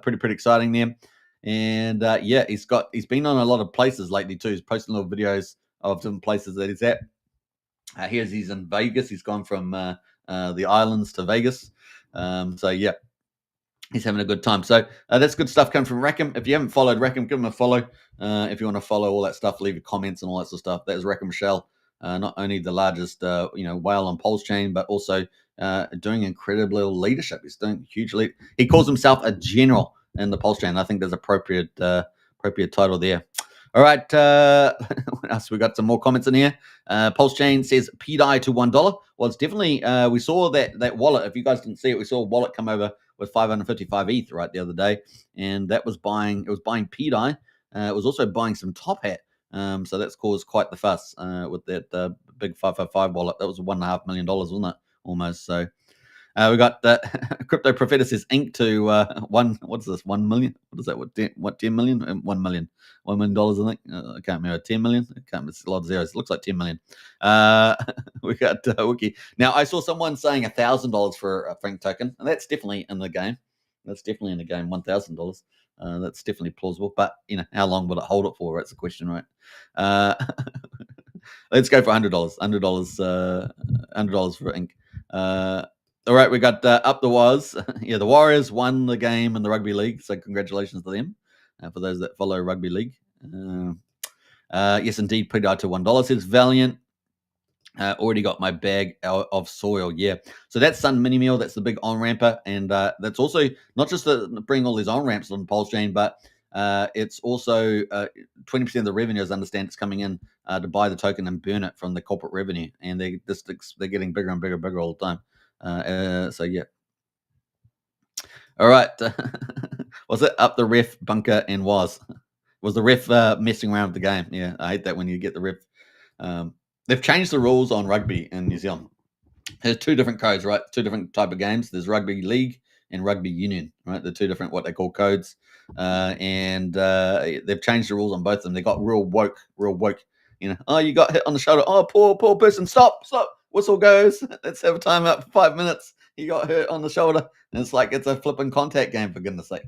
Pretty exciting there. And he's been on a lot of places lately too. He's posting little videos of different places that he's at. He's in Vegas. He's gone from the islands to Vegas. He's having a good time. So that's good stuff coming from Rackham. If you haven't followed Rackham, give him a follow. If you want to follow all that stuff, leave your comments and all that sort of stuff. That is Rackham Michelle, not only the largest whale on PulseChain, but also doing incredible leadership. He's doing hugely. He calls himself a general in the PulseChain. I think there's appropriate title there. All right, what else? We got some more comments in here. PulseChain says PDI to $1. Well, it's definitely. We saw that wallet. If you guys didn't see it, we saw a wallet come over with 555 ETH right the other day, and that was buying. It was buying PDI. It was also buying some Top Hat. So that's caused quite the fuss with that big 555 wallet. That was $1.5 million, wasn't it? Almost. So we got Crypto Prophet says Inc. to what's this? 1 million? What is that? What 10 million? 1 million. $1 million, I think. I can't remember. 10 million? I can't remember. It's a lot of zeros. It looks like 10 million. We got Wiki. Now, I saw someone saying $1,000 for a Frank token, and that's definitely in the game. $1,000. That's definitely plausible. But, how long will it hold it for? That's the question, right? Let's go for $100. $100 for Inc. All right, we got Up the Waz. The Warriors won the game in the rugby league, so congratulations to them. For those that follow rugby league. Yes, indeed, PDI to $1. Says Valiant. Already got my bag of soil. Yeah. So that's Sun Mini Meal. That's the big on-ramper. And that's also not just to bring all these on-ramps on PulseChain, but it's also 20% of the revenue, as I understand, it's coming in to buy the token and burn it from the corporate revenue. And they're getting bigger and bigger all the time. Yeah. All right. Was it Up the Ref, Bunker, and Was the ref messing around with the game? Yeah, I hate that when you get the ref. They've changed the rules on rugby in New Zealand. There's 2 different codes, right? 2 different type of games. There's rugby league and rugby union, right? The 2 different what they call codes, and they've changed the rules on both of them. They got real woke. Oh, you got hit on the shoulder. Oh, poor person. Stop. Whistle goes. Let's have a timeout for 5 minutes. You got hurt on the shoulder. And it's like it's a flipping contact game, for goodness sake.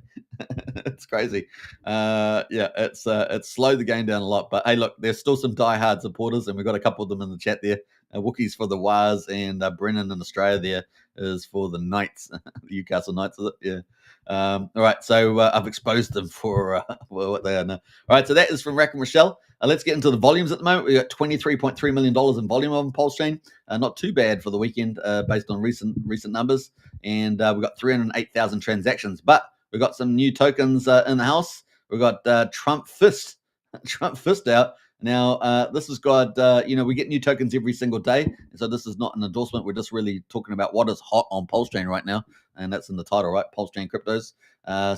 It's crazy. It's slowed the game down a lot. But hey, look, there's still some diehard supporters, and we've got a couple of them in the chat there. Wookiees for the Waz and Brennan in Australia there. is for the Knights, the Newcastle Knights, is it? Yeah. All right, so I've exposed them for what they are now. All right, so that is from Rack and Rochelle. Let's get into the volumes at the moment. We got $23.3 million in volume on PulseChain. Not too bad for the weekend based on recent numbers. And we've got 308,000 transactions. But we've got some new tokens in the house. We've got Trump Fist. Trump Fist out. Now, this has got, we get new tokens every single day. And so this is not an endorsement. We're just really talking about what is hot on PulseChain right now. And that's in the title, right? PulseChain Cryptos.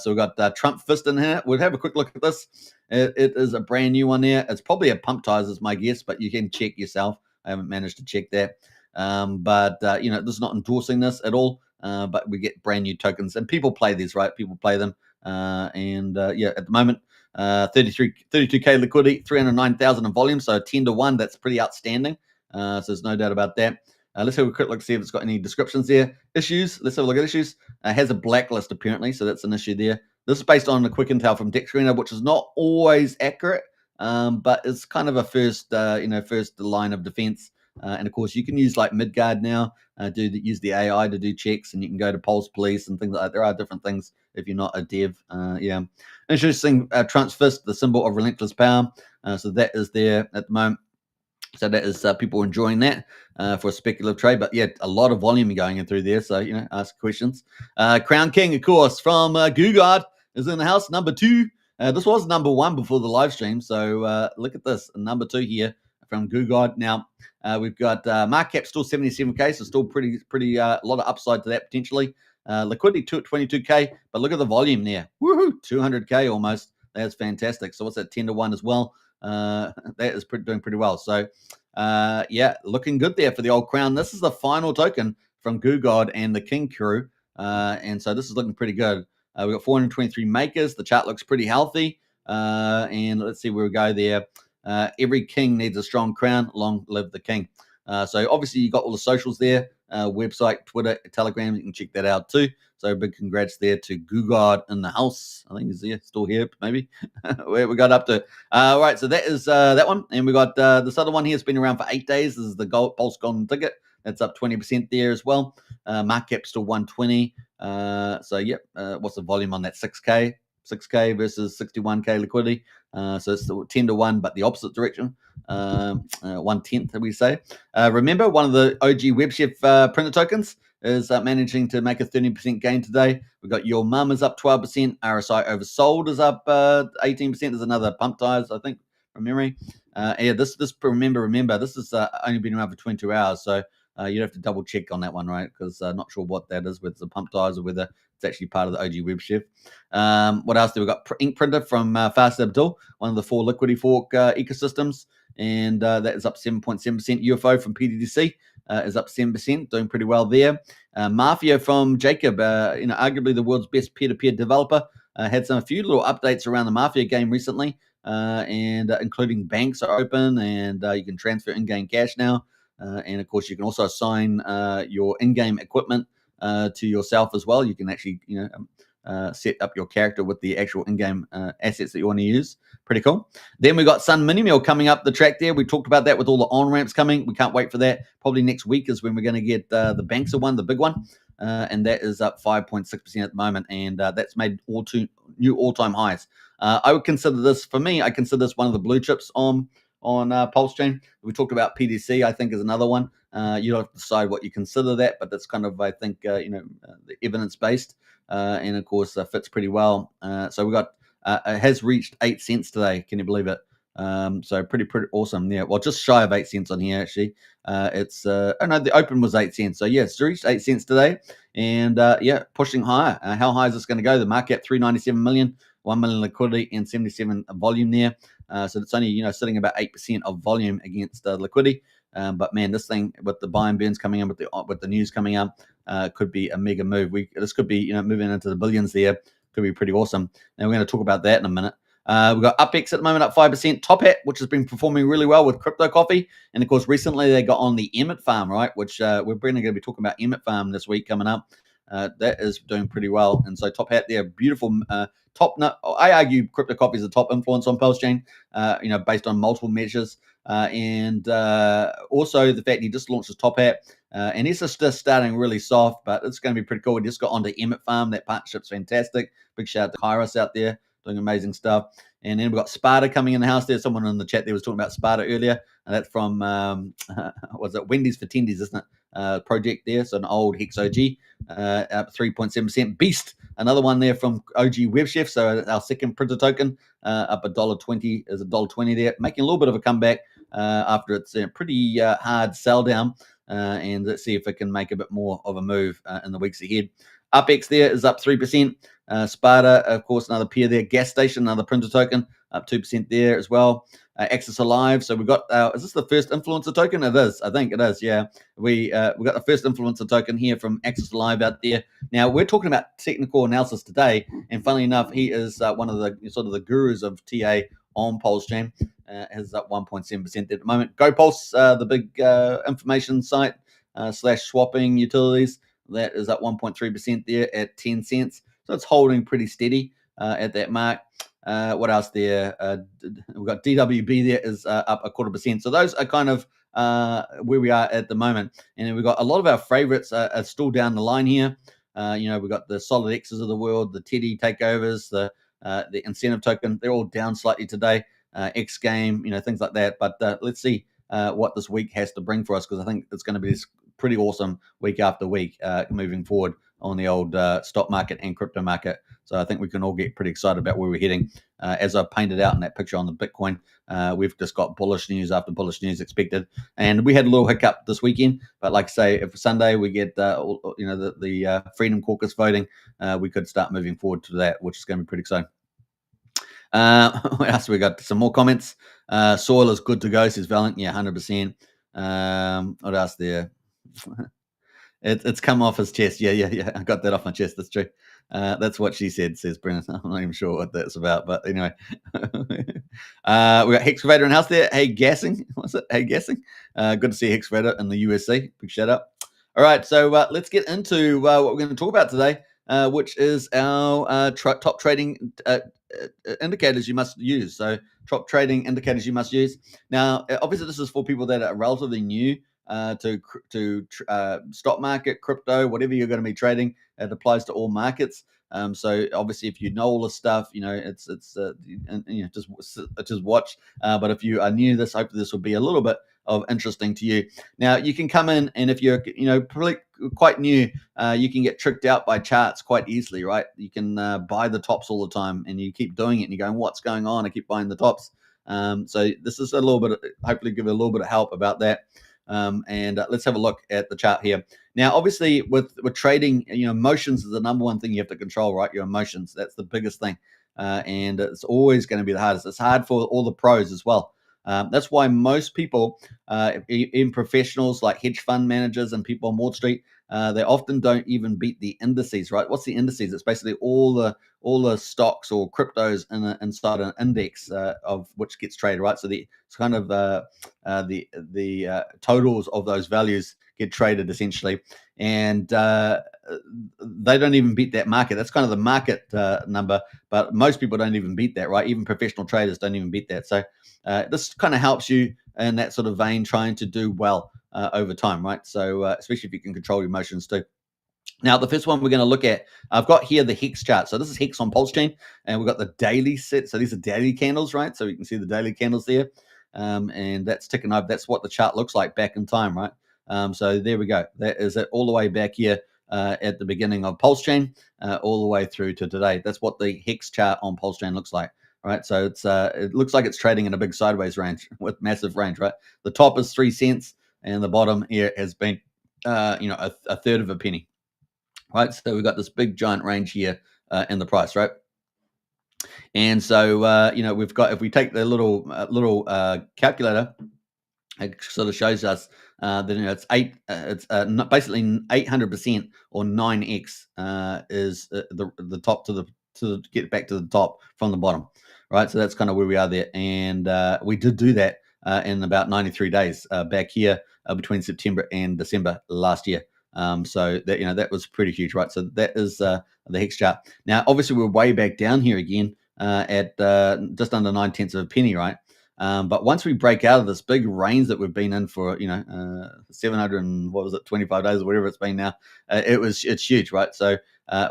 So we've got Trump Fist in here. We'll have a quick look at this. It is a brand new one there. It's probably a pump ties is my guess, but you can check yourself. I haven't managed to check that. This is not endorsing this at all. But we get brand new tokens. And people play these, right? People play them. At the moment, 32K liquidity, 309,000 in volume, so 10 to 1. That's pretty outstanding. So there's no doubt about that. Let's have a quick look, see if it's got any descriptions there. Issues. Let's have a look at issues. Has a blacklist apparently, so that's an issue there. This is based on a quick intel from Deck Screener, which is not always accurate, but it's kind of a first line of defense. And of course, you can use like Midgard now. Use the AI to do checks, and you can go to Pulse Police and things like that. There are different things if you're not a dev. Interesting. Trump's Fist, the symbol of relentless power. So that is there at the moment. So that is people enjoying that for a speculative trade. But yeah, a lot of volume going in through there. So, ask questions. Crown King, of course, from Gugard is in the house. Number 2. This was number 1 before the live stream. So look at this. Number 2 here from Gugard. Now, we've got market cap still 77K. So still pretty a lot of upside to that potentially. Liquidity 22K. But look at the volume there. Woohoo! 200K almost. That's fantastic. So what's that? 10 to 1 as well. That is doing pretty well. So, looking good there for the old crown. This is the final token from Gugod and the King crew. And so this is looking pretty good. We've got 423 makers. The chart looks pretty healthy. And let's see where we go there. Every king needs a strong crown. Long live the king. So obviously you got all the socials there. Website, Twitter, Telegram. You can check that out too. So big congrats there to Gugard in the house. I think he's here, still here, maybe. Where we got up to. All right, so that is that one. And we got this other one here. It's been around for 8 days. This is the Pulse Golden Ticket. That's up 20% there as well. Market cap still 120. What's the volume on that? 6K versus 61K liquidity. So it's 10 to 1, but the opposite direction. 1/10, we say. Remember, one of the OG WebChef printer tokens is managing to make a 13% gain today. We've got Your Mum is up 12%. RSI oversold is up 18%. There's another pump tires, I think, from memory. Remember, this has only been around for 22 hours. So you'd have to double check on that one, right? Because not sure what that is, whether it's a pump tires or whether it's actually part of the OG WebChef. What else do we got? Ink printer from Fast Abdul, one of the 4 liquidity fork ecosystems. And that is up 7.7%. UFO from PDDC is up 7%, doing pretty well there. Mafia from Jacob, arguably the world's best peer-to-peer developer, had a few little updates around the Mafia game recently, and including banks are open, and you can transfer in-game cash now. And of course, you can also assign your in-game equipment to yourself as well. You can actually, set up your character with the actual in-game assets that you want to use. Pretty cool. Then we got Sun Mini Mill coming up the track there. We talked about that with all the on-ramps coming. We can't wait for that. Probably next week is when we're going to get the Bankser one, the big one. And that is up 5.6% at the moment. And that's made new all-time highs. I would consider this, for me, I consider this one of the blue chips on PulseChain. We talked about PDC, I think, is another one. You have to decide what you consider that, but that's kind of, I think, the evidence-based. And of course, fits pretty well. So we got it has reached 8 cents today. Can you believe it? So pretty awesome. Yeah, well, just shy of 8 cents on here actually. The open was 8 cents. So yeah, it's reached 8 cents today, and pushing higher. How high is this going to go? The market 397 million, 1 million liquidity, and 77 volume there. So it's only sitting about 8% of volume against liquidity. But man, this thing with the buy and burns coming in, with the news coming up, could be a mega move. This could be moving into the billions there. Could be pretty awesome. And we're going to talk about that in a minute. We've got UpX at the moment up 5%. Top Hat, which has been performing really well with Crypto Coffee. And of course, recently they got on the Emmett Farm, right? Which we're going to be talking about Emmett Farm this week coming up. That is doing pretty well. And so Top Hat there, beautiful I argue Crypto Coffee is the top influence on PulseChain, based on multiple measures. and also the fact he just launched his top hat. And it's just starting really soft, but it's going to be pretty cool. We just got onto Emmett Farm. That partnership's fantastic. Big shout out to Kairos out there doing amazing stuff. And then we've got Sparta coming in the house there. Someone in the chat there was talking about Sparta earlier. And that's from, was it Wendy's for Tendies, isn't it? Project there. So an old Hex OG, up 3.7%. Beast, another one there from OG Web Chef. So our second printer token, up $1.20, is $1.20 there. Making a little bit of a comeback after it's a pretty hard sell down. And let's see if it can make a bit more of a move in the weeks ahead. UpX there is up 3%. Sparta, of course, another pair there. Gas Station, another printer token, up 2% there as well. Access Alive. So we've got, is this the first influencer token? It is. I think it is, yeah. We got the first influencer token here from Access Alive out there. Now, we're talking about technical analysis today. And funnily enough, he is one of the sort of the gurus of TA on PulseChain. Is up 1.7% at the moment. GoPulse, the big information site / swapping utilities, that is up 1.3% there at 10 cents. So it's holding pretty steady at that mark. What else there? We've got DWB there is up 0.25%. So those are kind of where we are at the moment. And then we've got a lot of our favorites are still down the line here. We've got the Solid X's of the world, the Teddy takeovers, the incentive token. They're all down slightly today. X game, things like that. But let's see what this week has to bring for us, because I think it's going to be this pretty awesome week after week moving forward on the old stock market and crypto market. So I think we can all get pretty excited about where we're heading. As I painted out in that picture on the Bitcoin, we've just got bullish news after bullish news expected. And we had a little hiccup this weekend, but like I say, if Sunday we get the Freedom Caucus voting, we could start moving forward to that, which is going to be pretty exciting. What else we got? Some more comments. Soil is good to go, says Valiant. Yeah, 100%. What else there? It's come off his chest. Yeah. I got that off my chest. That's true. That's what she said, says Brennan. I'm not even sure what that's about, but anyway. We got Hexcavator in house there. Hey, gassing. What's it? Hey, gassing. Good to see Hexcavator in the USA. Big shout out. All right, so let's get into what we're going to talk about today, which is our top trading indicators you must use. So top trading indicators you must use. Now, obviously, this is for people that are relatively new to stock market, crypto, whatever you're going to be trading. It applies to all markets. So obviously, if you know all this stuff, it's just watch. But if you are new to this, hopefully this will be a little bit of interesting to you. Now, you can come in, and if you're probably quite new, you can get tricked out by charts quite easily, right? You can buy the tops all the time, and you keep doing it, and you're going, what's going on? I keep buying the tops. So this is a little bit, hopefully give you a little bit of help about that. And let's have a look at the chart here. Now, obviously, with trading, emotions is the number one thing you have to control, right? Your emotions. That's the biggest thing. And it's always going to be the hardest. It's hard for all the pros as well. That's why most people, even professionals like hedge fund managers and people on Wall Street, they often don't even beat the indices, right? What's the indices? It's basically all the stocks or cryptos inside an index of which gets traded, right? So it's kind of the totals of those values get traded essentially, and they don't even beat that market. That's kind of the market number, but most people don't even beat that, right? Even professional traders don't even beat that. So this kind of helps you in that sort of vein, trying to do well over time, right? So especially if you can control your emotions too. Now, the first one we're going to look at, I've got here the Hex chart. So this is Hex on PulseChain, and we've got the daily set. So these are daily candles, right? So you can see the daily candles there, and that's ticking over. That's what the chart looks like back in time, right? So there we go. That is it all the way back here at the beginning of PulseChain, all the way through to today. That's what the Hex chart on PulseChain looks like. Right, so it looks like it's trading in a big sideways range with massive range, right? The top is 3 cents, and the bottom here has been, a third of a penny, right? So we've got this big giant range here in the price, right? And so we've got, if we take the little calculator, it sort of shows us that it's basically 800% or 9x is the top to get back to the top from the bottom. Right, so that's kind of where we are there, and we did do that in about 93 days back here between September and December last year. So that that was pretty huge, right? So that is the Hex chart. Now, obviously, we're way back down here again at just under 9/10 of a penny, right? But once we break out of this big range that we've been in for 700 and what was it, 25 days or whatever it's been now, it's huge, right? So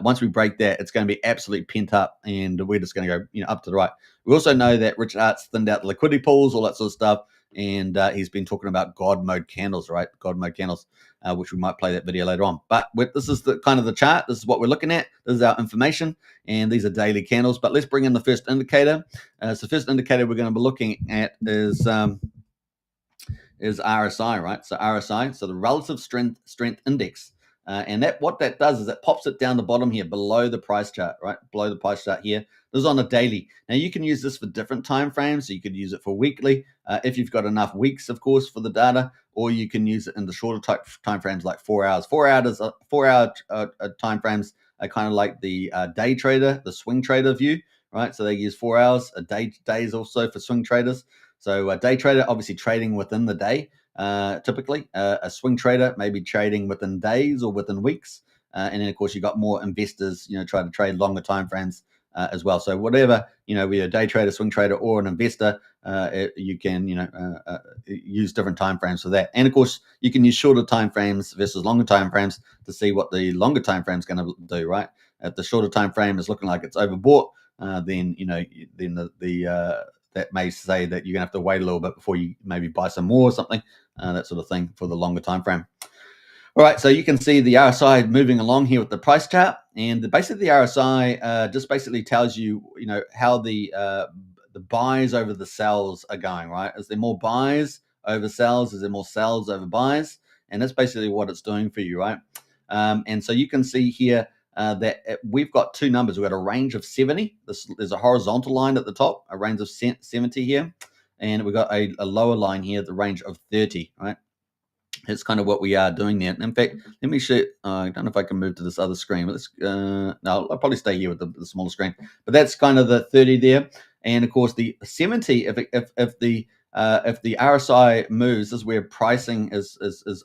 once we break that, it's going to be absolutely pent up, and we're just going to go up to the right. We also know that Richard Hart's thinned out the liquidity pools, all that sort of stuff, and he's been talking about God mode candles, right? God mode candles, which we might play that video later on. But this is the kind of the chart. This is what we're looking at. This is our information, and these are daily candles. But let's bring in the first indicator. So the first indicator we're going to be looking at is RSI, right? So RSI, so the relative strength index. And what that does is it pops it down the bottom here below the price chart, right? Below the price chart here. This is on a daily. Now you can use this for different time frames. So you could use it for weekly if you've got enough weeks, of course, for the data, or you can use it in the shorter time frames like 4 hours. 4-hour time frames are kind of like the day trader, the swing trader view, right? So they use 4 hours. A day is also for swing traders. So a day trader, obviously trading within the day, typically. A swing trader may be trading within days or within weeks. And then, of course, you've got more investors, try to trade longer time frames as well. So whatever, whether a day trader, swing trader, or an investor, you can, use different time frames for that. And, of course, you can use shorter time frames versus longer time frames to see what the longer time frame is going to do, right? If the shorter time frame is looking like it's overbought, then that may say that you're going to have to wait a little bit before you maybe buy some more or something, that sort of thing for the longer time frame. All right, so you can see the RSI moving along here with the price chart, and basically the RSI just basically tells you, how the buys over the sells are going, right? Is there more buys over sells? Is there more sells over buys? And that's basically what it's doing for you, right? And so you can see here that we've got two numbers. We've got a range of 70. There's a horizontal line at the top, a range of 70 here. And we've got a lower line here, the range of 30, right? It's kind of what we are doing there. In fact, let me show. I don't know if I can move to this other screen. But no, I'll probably stay here with the smaller screen. But that's kind of the 30 there. And of course, the 70. If the RSI moves, this is where pricing is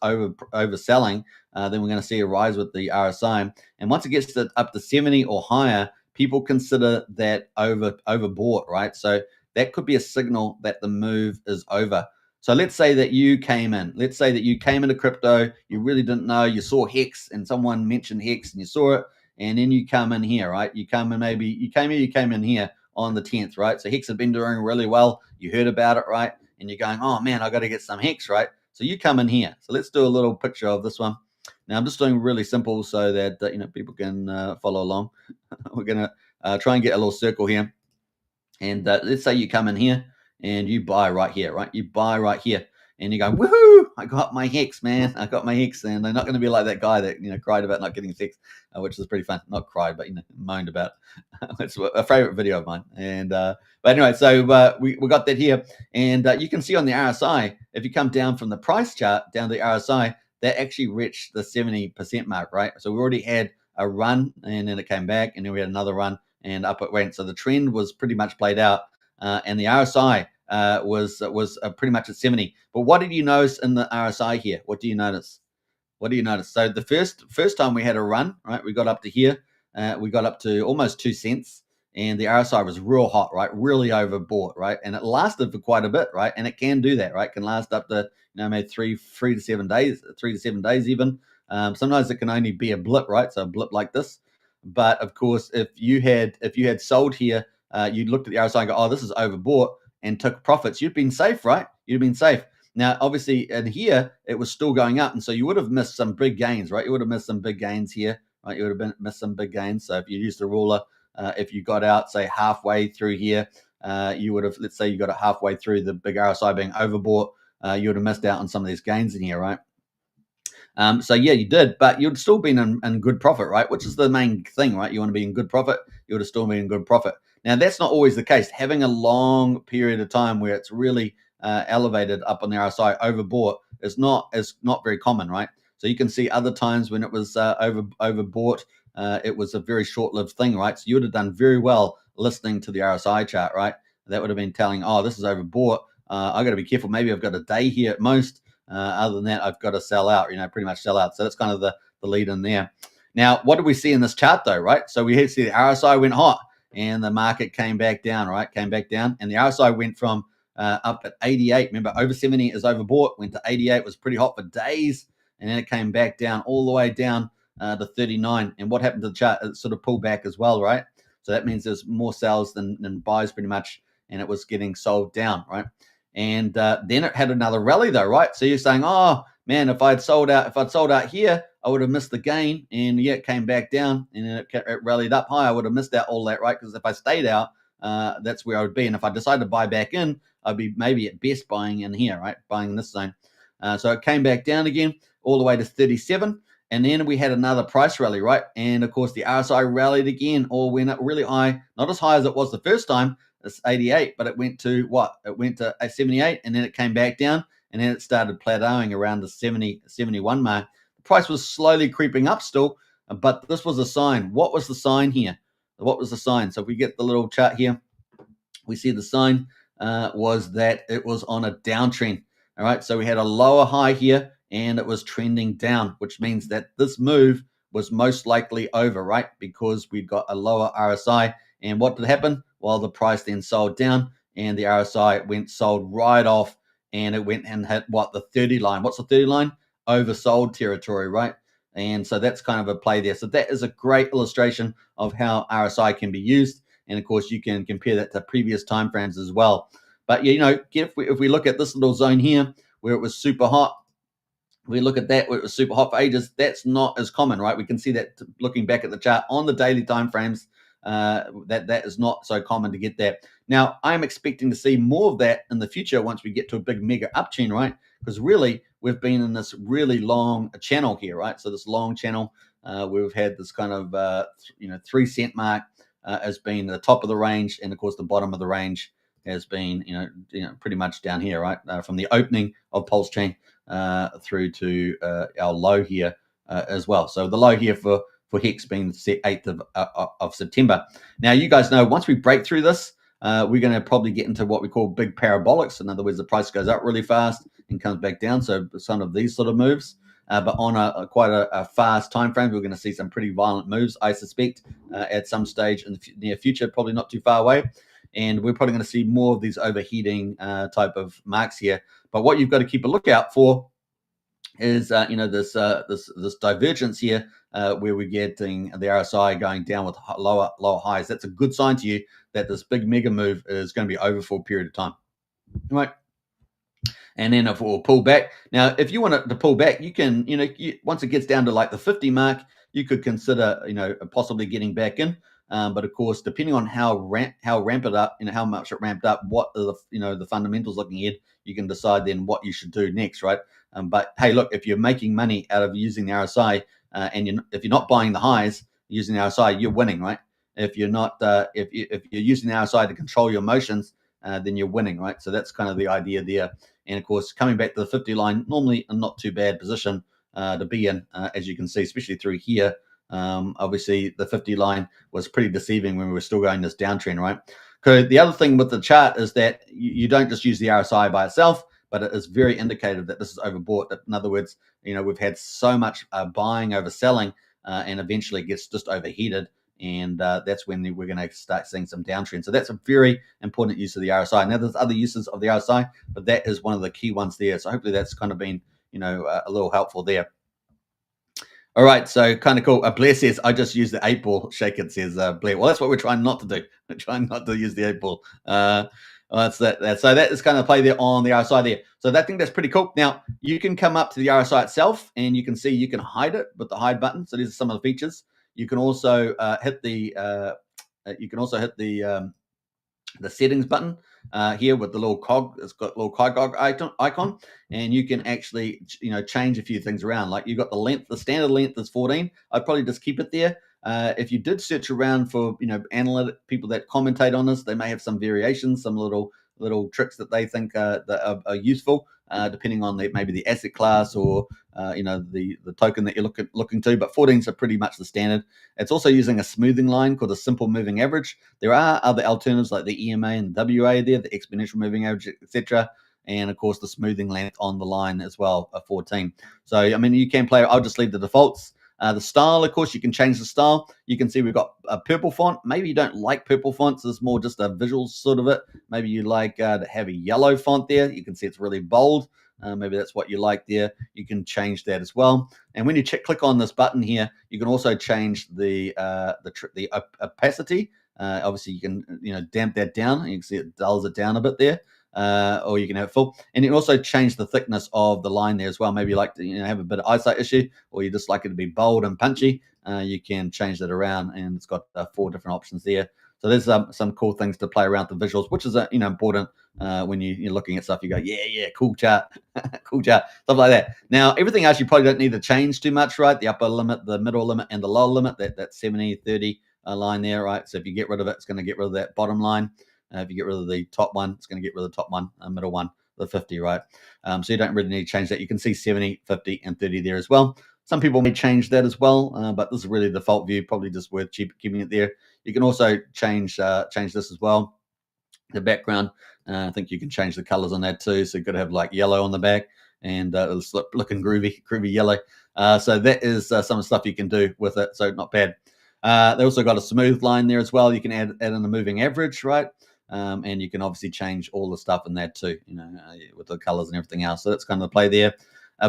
overselling. Then we're going to see a rise with the RSI. And once it gets up to 70 or higher, people consider that overbought, right? So that could be a signal that the move is over. So let's say that you came in. Let's say that you came into crypto. You really didn't know. You saw Hex, and someone mentioned Hex, and you saw it. And then you come in here, right? You came in here on the 10th, right? So Hex had been doing really well. You heard about it, right? And you're going, oh man, I got to get some Hex, right? So you come in here. So let's do a little picture of this one. Now I'm just doing really simple so that people can follow along. We're gonna try and get a little circle here. And let's say you come in here and you buy right here, right? You buy right here, and you go, woohoo! I got my Hex, man. I got my Hex, and they're not going to be like that guy that cried about not getting his Hex, which is pretty fun. Not cried, but moaned about. It's a favorite video of mine. And but anyway, so we got that here, and you can see on the RSI, if you come down from the price chart down to the RSI, that actually reached the 70% mark, right? So we already had a run, and then it came back, and then we had another run, and up it went. So the trend was pretty much played out. And the RSI was pretty much at 70. But what did you notice in the RSI here? What do you notice? So the first time we had a run, right? We got up to here. We got up to almost 2 cents, and the RSI was real hot, right? Really overbought, right? And it lasted for quite a bit, right? And it can do that, right? It can last up to maybe 3 to 7 days, 3 to 7 days even. Sometimes it can only be a blip, right? So a blip like this. But of course, if you had sold here, you looked at the RSI and go, oh, this is overbought, and took profits, you'd been safe, right? You'd been safe. Now, obviously, in here, it was still going up, and so you would have missed some big gains, right? You would have missed some big gains here, right? You would have missed some big gains. So if you use the ruler, if you got out, say, halfway through here, you would have, let's say you got it halfway through the big RSI being overbought, you would have missed out on some of these gains in here, right? So yeah, you did, but you'd still been in good profit, right? Which is the main thing, right? You want to be in good profit. You would have still been in good profit. Now that's not always the case. Having a long period of time where it's really elevated up on the RSI, overbought, is not very common, right? So you can see other times when it was overbought, it was a very short-lived thing, right? So you would have done very well listening to the RSI chart, right? That would have been telling, oh, this is overbought. I got to be careful. Maybe I've got a day here at most. Other than that, I've got to sell out, pretty much sell out. So that's kind of the lead in there. Now, what did we see in this chart though, right? So we see the RSI went hot and the market came back down, right? Came back down, and the RSI went from up at 88. Remember, over 70 is overbought, went to 88, was pretty hot for days, and then it came back down all the way down to 39. And what happened to the chart? It sort of pulled back as well, right? So that means there's more sales than buys pretty much, and it was getting sold down, right? And then it had another rally though, right? So you're saying, oh man, if I'd sold out here, I would have missed the gain. And yeah, it came back down, and then it rallied up high. I would have missed out all that, right? Because if I stayed out, that's where I would be. And if I decided to buy back in, I'd be maybe at best buying in here, right? Buying in this zone. So it came back down again all the way to 37. And then we had another price rally, right? And of course, the RSI rallied again, or went up really high, not as high as it was the first time. It's 88, but it went to what? It went to 78, and then it came back down, and then it started plateauing around the 70, 71 mark. The price was slowly creeping up still, but this was a sign. What was the sign here? What was the sign? So if we get the little chart here, we see the sign was that it was on a downtrend. All right, so we had a lower high here, and it was trending down, which means that this move was most likely over, right? Because we've got a lower RSI. And what did happen? Well, the price then sold down, and the RSI sold right off, and it went and hit what? The 30 line. What's the 30 line? Oversold territory, right? And so that's kind of a play there. So that is a great illustration of how RSI can be used. And of course, you can compare that to previous time frames as well. But if we look at this little zone here where it was super hot, we look at that where it was super hot for ages. That's not as common, right? We can see that looking back at the chart on the daily time frames, that is not so common to get that. Now, I'm expecting to see more of that in the future once we get to a big mega uptrend, right? Because really, we've been in this really long channel here, right? So this long channel, we've had this kind of 3 cent mark has been the top of the range, and of course the bottom of the range has been pretty much down here, right? From the opening of PulseChain through to our low here as well. So the low here for Hex being the 8th of September. Now, you guys know once we break through this, we're going to probably get into what we call big parabolics. In other words, the price goes up really fast and comes back down. So some of these sort of moves. But on quite a fast time frame, we're going to see some pretty violent moves, I suspect, at some stage in the near future, probably not too far away. And we're probably going to see more of these overheating type of marks here. But what you've got to keep a lookout for is this divergence here where we're getting the RSI going down with lower highs. That's a good sign to you that this big mega move is going to be over for a period of time, right? And then if we'll pull back. Now, if you want it to pull back, you can, once it gets down to like the 50 mark, you could consider, possibly getting back in. But of course, depending on how ramp it up, how much it ramped up, what are the fundamentals looking ahead, you can decide then what you should do next, right? But hey, look, if you're making money out of using the RSI, and if you're not buying the highs using the RSI, you're winning, right? If you're not, if you're using the RSI to control your emotions, then you're winning, right? So that's kind of the idea there. And of course, coming back to the 50 line, normally a not too bad position to be in, as you can see, especially through here. Obviously, the 50 line was pretty deceiving when we were still going this downtrend, right? So the other thing with the chart is that you don't just use the RSI by itself, but it is very indicative that this is overbought. In other words, we've had so much buying over selling, and eventually it gets just overheated. And that's when we're going to start seeing some downtrend. So that's a very important use of the RSI. Now, there's other uses of the RSI, but that is one of the key ones there. So hopefully that's kind of been, a little helpful there. All right, so kind of cool. Blair says, I just use the 8-ball shake it, says Blair. Well, that's what we're trying not to do. We're trying not to use the 8-ball. That's that. So that is kind of play there on the RSI there. So I think that's pretty cool. Now, you can come up to the RSI itself, and you can see you can hide it with the hide button. So these are some of the features. You can also hit the settings button here with the little cog. It's got a little cog icon, and you can actually change a few things around. Like you've got the length. The standard length is 14. I'd probably just keep it there. If you did search around for analytic people that commentate on this, they may have some variations, some little tricks that they think that are useful, depending on maybe the asset class or the token that you're looking to. But 14s are pretty much the standard. It's also using a smoothing line called a simple moving average. There are other alternatives like the EMA and WA there, the exponential moving average, etc. And of course the smoothing length on the line as well, a 14. So I mean, you can play. I'll just leave the defaults. The style, of course, you can change the style. You can see we've got a purple font. Maybe you don't like purple fonts. It's more just a visual sort of it. Maybe you like to have a yellow font there. You can see it's really bold. Maybe that's what you like there. You can change that as well. And when you click on this button here, you can also change the opacity. Obviously, you can damp that down. You can see it dulls it down a bit there. Or you can have it full, and you can also change the thickness of the line there as well. Maybe you like to have a bit of eyesight issue, or you just like it to be bold and punchy. You can change that around, and it's got 4 different options there. So there's some cool things to play around with the visuals, which is important when you're looking at stuff. You go, yeah, cool chart, cool chart, stuff like that. Now everything else you probably don't need to change too much, right? The upper limit, the middle limit, and the lower limit. That 70-30 line there, right? So if you get rid of it, it's going to get rid of that bottom line. If you get rid of the top one, it's going to get rid of the top one, middle one, the 50, right? So you don't really need to change that. You can see 70, 50, and 30 there as well. Some people may change that as well, but this is really the default view, probably just worth keeping it there. You can also change this as well. The background, I think you can change the colors on that too. So you could have like yellow on the back, and it's looking groovy yellow. So that is some of the stuff you can do with it. So not bad. They also got a smooth line there as well. You can add in a moving average, right? And you can obviously change all the stuff in that too, with the colors and everything else. So that's kind of the play there.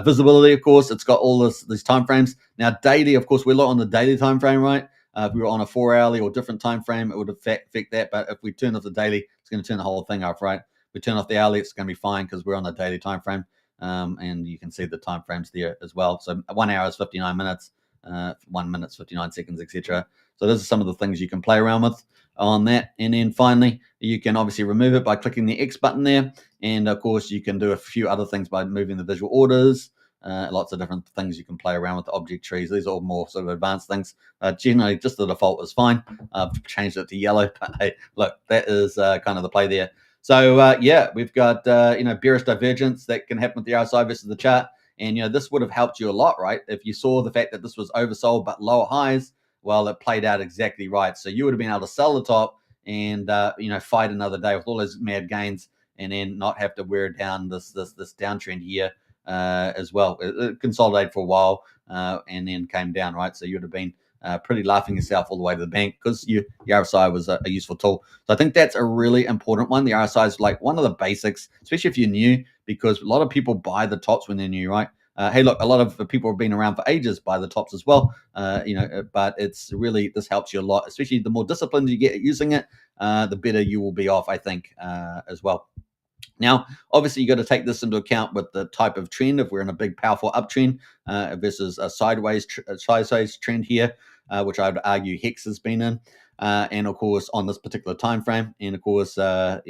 Visibility, of course, it's got all these time frames. Now, daily, of course, we're on the daily time frame, right? If we were on a 4-hourly or different time frame, it would affect that. But if we turn off the daily, it's going to turn the whole thing off, right? If we turn off the hourly, it's going to be fine because we're on the daily time frame. And you can see the time frames there as well. So 1 hour is 59 minutes, 1 minute 59 seconds, etc. So those are some of the things you can play around with on that. And then finally, you can obviously remove it by clicking the X button there. And of course, you can do a few other things by moving the visual orders. Lots of different things you can play around with the object trees. These are all more sort of advanced things. Generally, just the default is fine. I've changed it to yellow, but hey, look, that is kind of the play there. So we've got bearish divergence that can happen with the RSI versus the chart. And this would have helped you a lot, right? If you saw the fact that this was oversold but lower highs, well, it played out exactly right. So you would have been able to sell the top and fight another day with all those mad gains, and then not have to wear down this downtrend here as well. It consolidated for a while and then came down, right? So you would have been pretty laughing yourself all the way to the bank because the RSI was a useful tool. So I think that's a really important one. The RSI is like one of the basics, especially if you're new, because a lot of people buy the tops when they're new, right? Hey, look, a lot of people have been around for ages by the tops as well, but it's really, this helps you a lot, especially the more disciplined you get at using it, the better you will be off, I think, as well. Now, obviously, you got to take this into account with the type of trend. If we're in a big, powerful uptrend versus a sideways trend here, which I would argue Hex has been in, and of course on this particular time frame, and of course a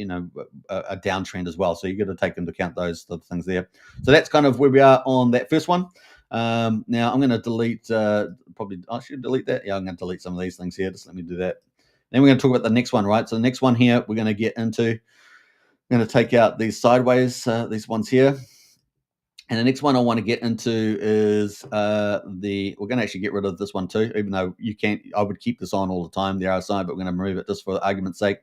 downtrend as well. So you got to take into account those things there. So that's kind of where we are on that first one. Now I'm going to delete. Probably I should delete that. Yeah, I'm going to delete some of these things here. Just let me do that. Then we're going to talk about the next one, right? So the next one here, we're going to get into. I'm going to take out these sideways, these ones here. And the next one I want to get into is we're going to actually get rid of this one too, even though I would keep this on all the time, the RSI, but we're going to remove it just for argument's sake.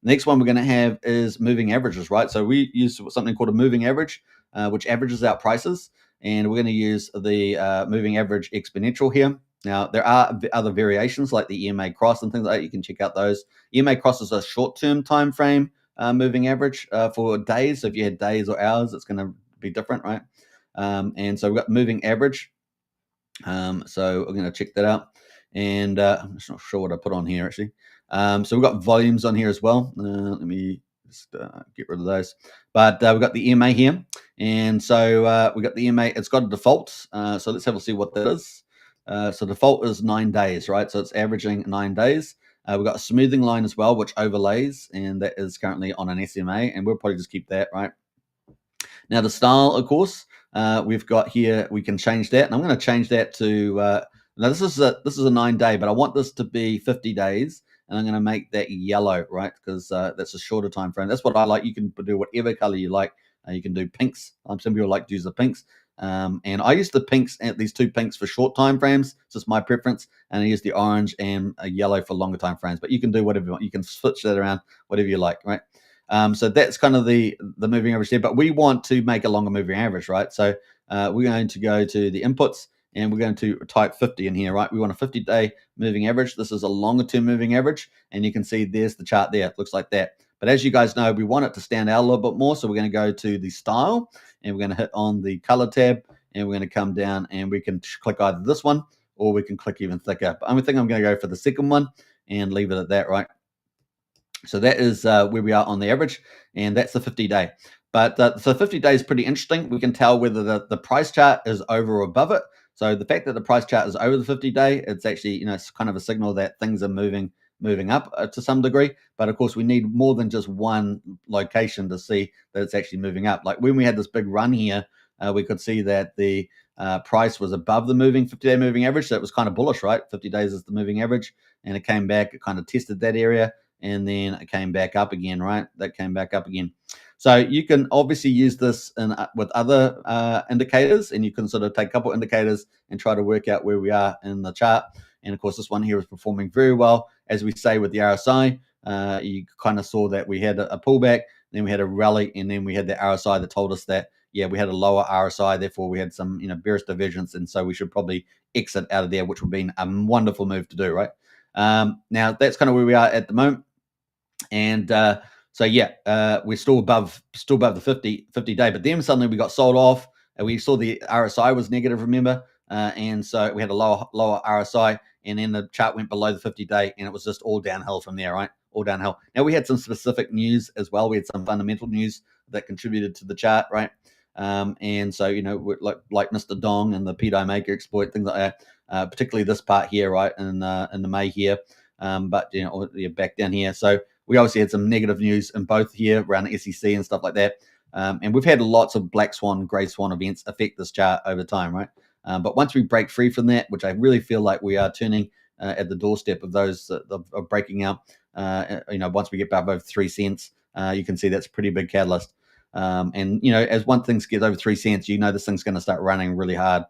The next one we're going to have is moving averages, right? So we use something called a moving average, which averages out prices. And we're going to use the moving average exponential here. Now, there are other variations like the EMA cross and things like that. You can check out those. EMA cross is a short-term time frame moving average for days. So if you had days or hours, it's going to be different, right? And so we've got moving average. So we're going to check that out. And I'm just not sure what I put on here, actually. So we've got volumes on here as well. Let me just get rid of those. But we've got the EMA here. And so we've got the EMA. It's got a default. So let's have a see what that is. So default is 9 days, right? So it's averaging 9 days. We've got a smoothing line as well, which overlays, and that is currently on an SMA, and we'll probably just keep that, right? Now, the style, of course, we've got here, we can change that, and I'm going to change that to, now this is a 9-day, but I want this to be 50 days, and I'm going to make that yellow, right? Because that's a shorter time frame. That's what I like. You can do whatever color you like. You can do pinks. Some people like to use the pinks. And I use the pinks, these 2 pinks for short time frames. It's just my preference. And I use the orange and a yellow for longer time frames. But you can do whatever you want. You can switch that around, whatever you like, right? So that's kind of the moving average there. But we want to make a longer moving average, right? So we're going to go to the inputs, and we're going to type 50 in here, right? We want a 50-day moving average. This is a longer term moving average, and you can see there's the chart there. It looks like that. But as you guys know, we want it to stand out a little bit more, so we're going to go to the style, and we're going to hit on the color tab, and we're going to come down, and we can click either this one, or we can click even thicker. But I think I'm going to go for the second one and leave it at that, right? So that is where we are on the average, and that's the 50-day. But so 50 days is pretty interesting. We can tell whether the price chart is over or above it. So the fact that the price chart is over the 50-day, it's actually, it's kind of a signal that things are moving up to some degree. But of course, we need more than just one location to see that it's actually moving up. Like when we had this big run here, we could see that the price was above the 50-day moving average. So it was kind of bullish, right? 50 days is the moving average, and it came back. It kind of tested that area, and then it came back up again, right? That came back up again. So you can obviously use this with other indicators, and you can sort of take a couple indicators and try to work out where we are in the chart. And of course, this one here is performing very well. As we say with the RSI, you kind of saw that we had a pullback, then we had a rally, and then we had the RSI that told us that, yeah, we had a lower RSI, therefore we had some, bearish divergence, and so we should probably exit out of there, which would be a wonderful move to do, right? Now that's kind of where we are at the moment, and so yeah, we're still above the 50 day, but then suddenly we got sold off, and we saw the RSI was negative, remember, and so we had a lower RSI, and then the chart went below the 50-day, and it was just all downhill from there, right? All downhill. Now we had some specific news as well. We had some fundamental news that contributed to the chart, right? And so like Mr. Dong and the PDI maker exploit, things like that. Particularly this part here, right, in the May here, but back down here. So we obviously had some negative news in both here around the SEC and stuff like that. And we've had lots of black swan, gray swan events affect this chart over time, right? But once we break free from that, which I really feel like we are turning at the doorstep of those of breaking out, once we get back over 3 cents, you can see that's a pretty big catalyst. And as one thing gets over 3 cents, this thing's going to start running really hard.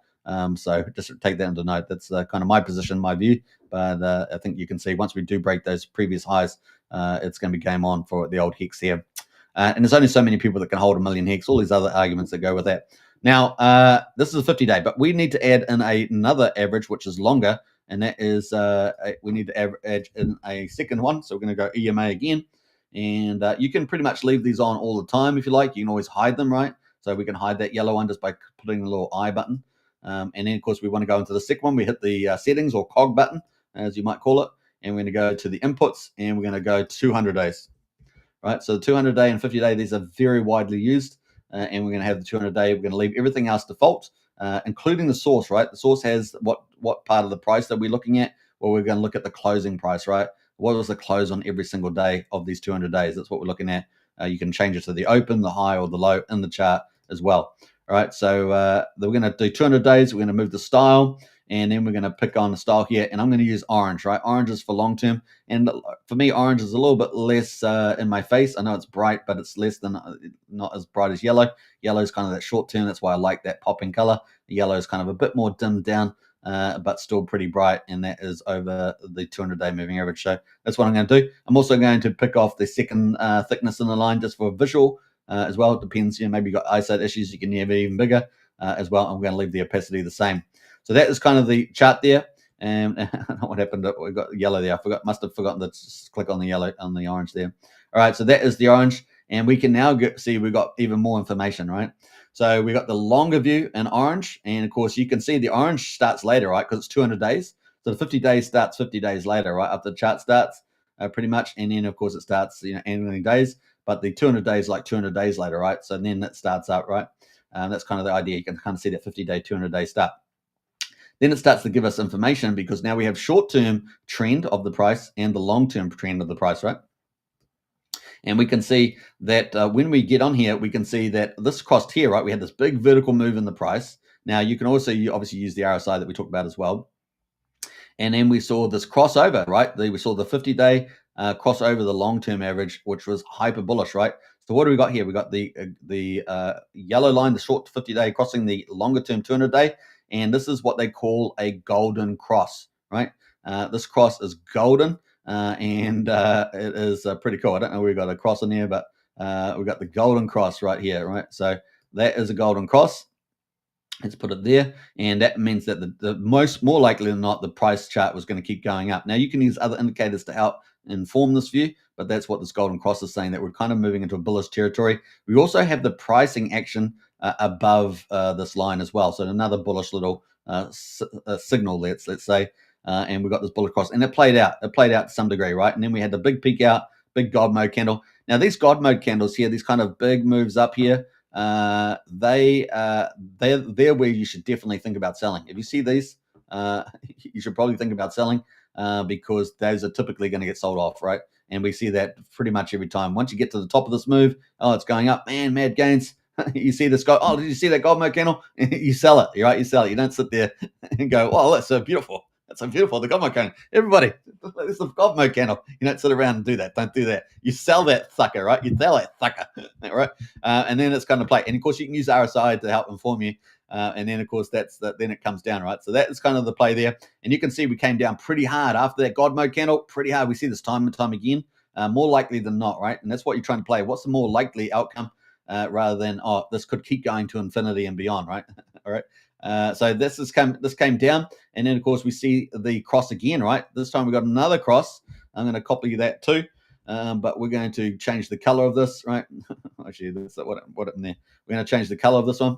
So just take that into note. That's kind of my position, my view. But I think you can see once we do break those previous highs, it's going to be game on for the old hex here. And there's only so many people that can hold a million hex, all these other arguments that go with that. Now, this is a 50-day, but we need to add in another average, which is longer, and that is we need to add in a second one. So we're going to go EMA again. And you can pretty much leave these on all the time if you like. You can always hide them, right? So we can hide that yellow one just by putting the little I button. And then, of course, we want to go into the second one. We hit the settings or cog button, as you might call it. And we're going to go to the inputs, and we're going to go 200 days. Right? So the 200-day and 50-day, these are very widely used. And we're going to have the 200-day. We're going to leave everything else default, including the source, right? The source has what part of the price that we're looking at? Well, we're going to look at the closing price, right? What was the close on every single day of these 200 days? That's what we're looking at. You can change it to the open, the high, or the low in the chart as well. All right, so we're going to do 200 days. We're going to move the style, and then we're going to pick on the style here, and I'm going to use orange, right? Orange is for long term, and for me, orange is a little bit less in my face. I know it's bright, but it's less than, not as bright as yellow. Yellow is kind of that short term. That's why I like that popping color. The yellow is kind of a bit more dimmed down, but still pretty bright, and that is over the 200-day moving average. So that's what I'm going to do. I'm also going to pick off the second thickness in the line just for visual as well. It depends, maybe you've got eyesight issues, you can have it even bigger as well. I'm going to leave the opacity the same. So that is kind of the chart there. And I don't know what happened. We got yellow there. Must have forgotten to click on the yellow, on the orange there. All right, so that is the orange, and we can now see we've got even more information, right? So we got the longer view in orange, and of course you can see the orange starts later, right? Because it's 200 days. So the 50 days starts 50 days later, right? After the chart starts, pretty much, and then of course it starts, annually days. But the 200 days, like 200 days later, right? So then that starts up, right? That's kind of the idea. You can kind of see that 50-day, 200-day start. Then it starts to give us information because now we have short-term trend of the price and the long-term trend of the price, right? And we can see that when we get on here, we can see that this crossed here, right? We had this big vertical move in the price. Now, you can also obviously use the RSI that we talked about as well. And then we saw this crossover, right? We saw the 50-day cross over the long-term average, which was hyper bullish, right? So what do we got here? We got the yellow line, the short 50-day crossing the longer-term 200-day. And this is what they call a golden cross, right? This cross is golden, and it is pretty cool. I don't know where we got a cross in here, but we got the golden cross right here, right? So that is a golden cross. Let's put it there, and that means that the more likely than not, the price chart was going to keep going up. Now you can use other indicators to help inform this view, but that's what this golden cross is saying, that we're kind of moving into a bullish territory. We also have the pricing action above this line as well, so another bullish little signal. Let's say, and we got this bullish cross, and it played out. It played out to some degree, right? And then we had the big peak out, big God mode candle. Now these God mode candles here, these kind of big moves up here. They're where you should definitely think about selling. If you see these, you should probably think about selling because those are typically going to get sold off, right? And we see that pretty much every time. Once you get to the top of this move, oh, it's going up, man, mad gains. You see this guy, oh, did you see that gold mode candle? You sell it, right? You sell it. You don't sit there and go, oh, that's so beautiful. That's so beautiful. The God mode candle. Everybody, it's the God mode candle. You don't sit around and do that. Don't do that. You sell that sucker, right? You sell that sucker, right? And then it's going to play. And of course, you can use RSI to help inform you. And then, of course, then it comes down, right? So that is kind of the play there. And you can see we came down pretty hard after that God mode candle, pretty hard. We see this time and time again, more likely than not, right? And that's what you're trying to play. What's the more likely outcome rather than, oh, this could keep going to infinity and beyond, right? All right. So this came down, and then of course we see the cross again, right? This time we got another cross. I'm going to copy that too, but we're going to change the color of this, right? Actually, that's what in there. We're going to change the color of this one.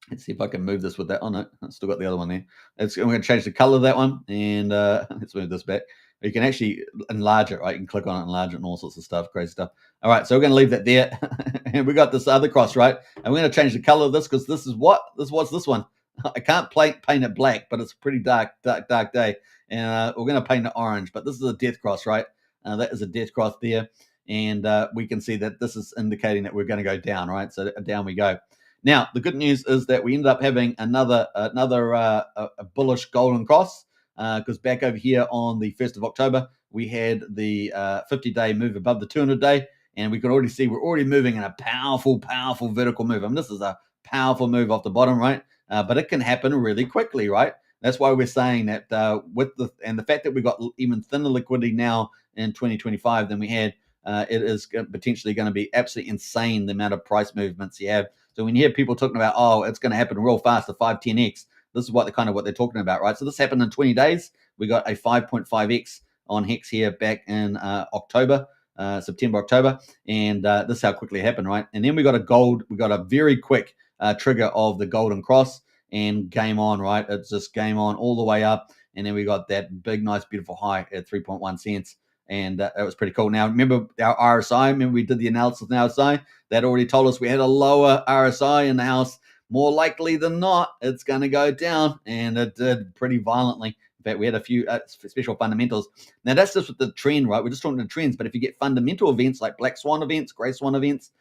Let's see if I can move this with that on it. I've still got the other one there. I'm going to change the color of that one, and let's move this back. You can actually enlarge it, right? You can click on it, enlarge it, and all sorts of stuff, crazy stuff. All right, so we're going to leave that there, and we got this other cross, right? And we're going to change the color of this because this is what's this one? I can't paint it black, but it's a pretty dark day, and we're going to paint it orange. But this is a death cross, right? That is a death cross there, and we can see that this is indicating that we're going to go down, right? So down we go. Now, the good news is that we ended up having another a bullish golden cross because back over here on the 1st of October, we had the 50-day move above the 200-day, and we can already see we're already moving in a powerful vertical move. I mean, this is a powerful move off the bottom, right? But it can happen really quickly, right? That's why we're saying that with the fact that we've got even thinner liquidity now in 2025 than we had, it is potentially going to be absolutely insane the amount of price movements you have. So when you hear people talking about, oh, it's going to happen real fast, the 5-10x, this is what they're talking about, right? So this happened in 20 days. We got a 5.5x on Hex here back in September, October, and this is how quickly it happened, right? And then we got a very quick trigger of the golden cross, and game on, right? It's just game on all the way up, and then we got that big, nice, beautiful high at 3.1 cents. And that was pretty cool. Now, remember our RSI? Remember we did the analysis in RSI? That already told us we had a lower RSI in the house. More likely than not, it's going to go down. And it did pretty violently. In fact, we had a few special fundamentals. Now, that's just with the trend, right? We're just talking the trends. But if you get fundamental events like black swan events, gray swan events,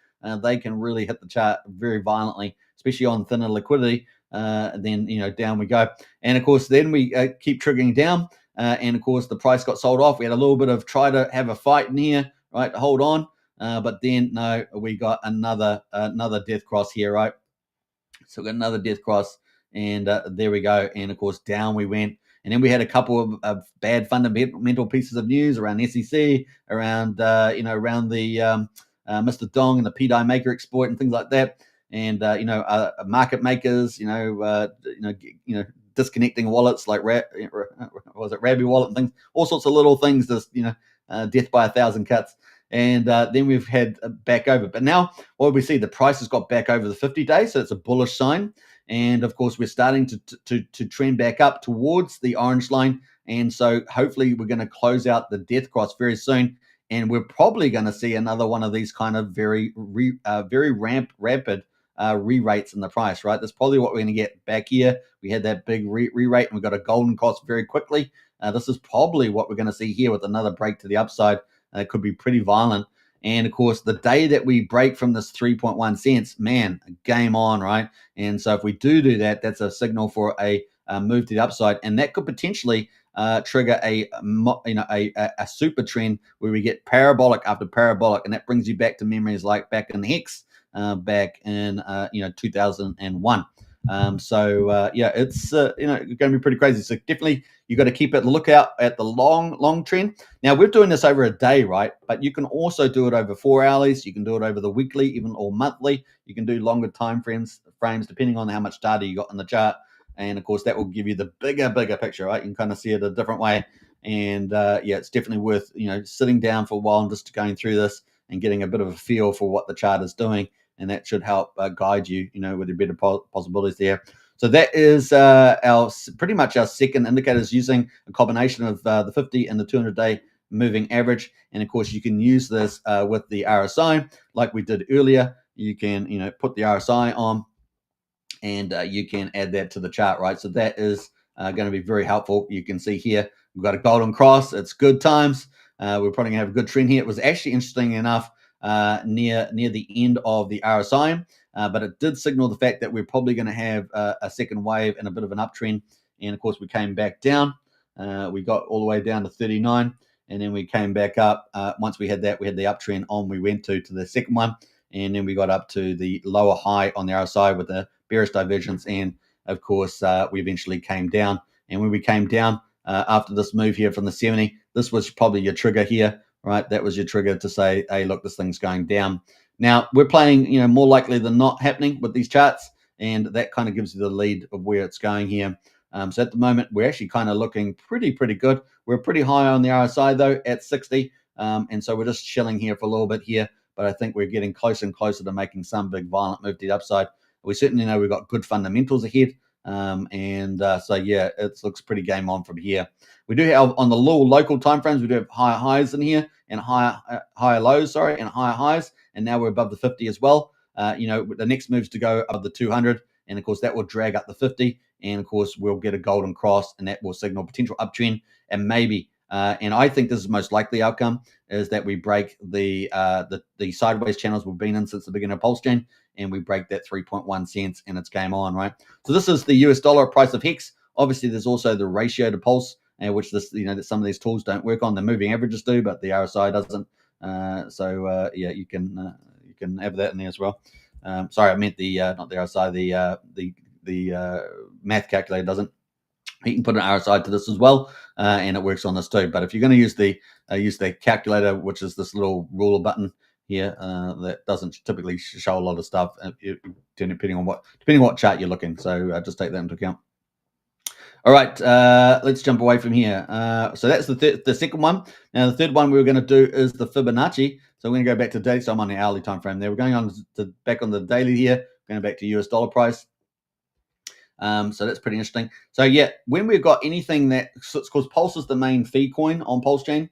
they can really hit the chart very violently, especially on thinner liquidity. Then, down we go. And, of course, then we keep triggering down. And of course, the price got sold off. We had a little bit of try to have a fight in here, right, to hold on. But then, no, we got another death cross here, right? So we got another death cross, and there we go. And of course, down we went. And then we had a couple of bad fundamental pieces of news around SEC, around the Mr. Dong and the PDI maker exploit and things like that. And market makers, disconnecting wallets like Rabby wallet and things, all sorts of little things, just death by 1,000 cuts. And then we've had back over. But now what we see, the price has got back over the 50 days, so it's a bullish sign. And of course, we're starting to trend back up towards the orange line. And so hopefully we're going to close out the death cross very soon. And we're probably going to see another one of these kind of very rapid re-rates in the price, right? That's probably what we're going to get back here. We had that big re-rate, and we got a golden cross very quickly. This is probably what we're going to see here with another break to the upside. It could be pretty violent. And of course, the day that we break from this 3.1 cents, man, game on, right? And so if we do that, that's a signal for a move to the upside, and that could potentially trigger a super trend where we get parabolic after parabolic, and that brings you back to memories like back in Hex, back in 2001. Yeah, it's going to be pretty crazy. So definitely you got to keep it lookout at the long trend. Now we're doing this over a day, right? But you can also do it over 4 hours. You can do it over the weekly, even or monthly. You can do longer time frames depending on how much data you got in the chart. And of course, that will give you the bigger picture, right? You can kind of see it a different way. And yeah, it's definitely worth sitting down for a while and just going through this and getting a bit of a feel for what the chart is doing, and that should help guide you, with the better possibilities there. So that is our pretty much our second indicators using a combination of the 50 and the 200-day moving average. And of course, you can use this with the RSI like we did earlier. You can put the RSI on, and you can add that to the chart, right? So that is going to be very helpful. You can see here we've got a golden cross. It's good times. We're probably going to have a good trend here. It was actually interesting enough near the end of the RSI, but it did signal the fact that we're probably going to have a second wave and a bit of an uptrend. And of course, we came back down. We got all the way down to 39, and then we came back up. Once we had that, we had the uptrend on. We went to the second one, and then we got up to the lower high on the RSI with the bearish divergence, and of course we eventually came down. And when we came down after this move here from the 70, this was probably your trigger here, right? That was your trigger to say, hey, look, this thing's going down. Now we're playing more likely than not happening with these charts, and that kind of gives you the lead of where it's going here. So at the moment we're actually kind of looking pretty good. We're pretty high on the RSI though at 60, and so we're just chilling here for a little bit here, but I think we're getting closer and closer to making some big violent move to the upside. We certainly know we've got good fundamentals ahead. So yeah, it looks pretty game on from here. We do have on the local time frames, we do have higher highs in here and higher lows, and higher highs. And now we're above the 50 as well. The next move's to go above the 200. And of course, that will drag up the 50. And of course, we'll get a golden cross, and that will signal potential uptrend. And maybe, and I think this is the most likely outcome, is that we break the sideways channels we've been in since the beginning of PulseChain, and we break that 3.1 cents, and it's game on, right? So this is the US dollar price of HEX. Obviously, there's also the ratio to Pulse, which that some of these tools don't work on. The moving averages do, but the RSI doesn't. Yeah, you can have that in there as well. Sorry, I meant the not the RSI, the math calculator doesn't. You can put an RSI to this as well, and it works on this too. But if you're going to use the calculator, which is this little ruler button here, that doesn't typically show a lot of stuff, depending on what chart you're looking. So just take that into account. All right, let's jump away from here. So that's the second one. Now the third one we were going to do is the Fibonacci. So we're going to go back to daily. So I'm on the hourly time frame there. We're going on back on the daily here. Going back to US dollar price. So that's pretty interesting. So yeah, when we've got anything because Pulse is the main fee coin on PulseChain.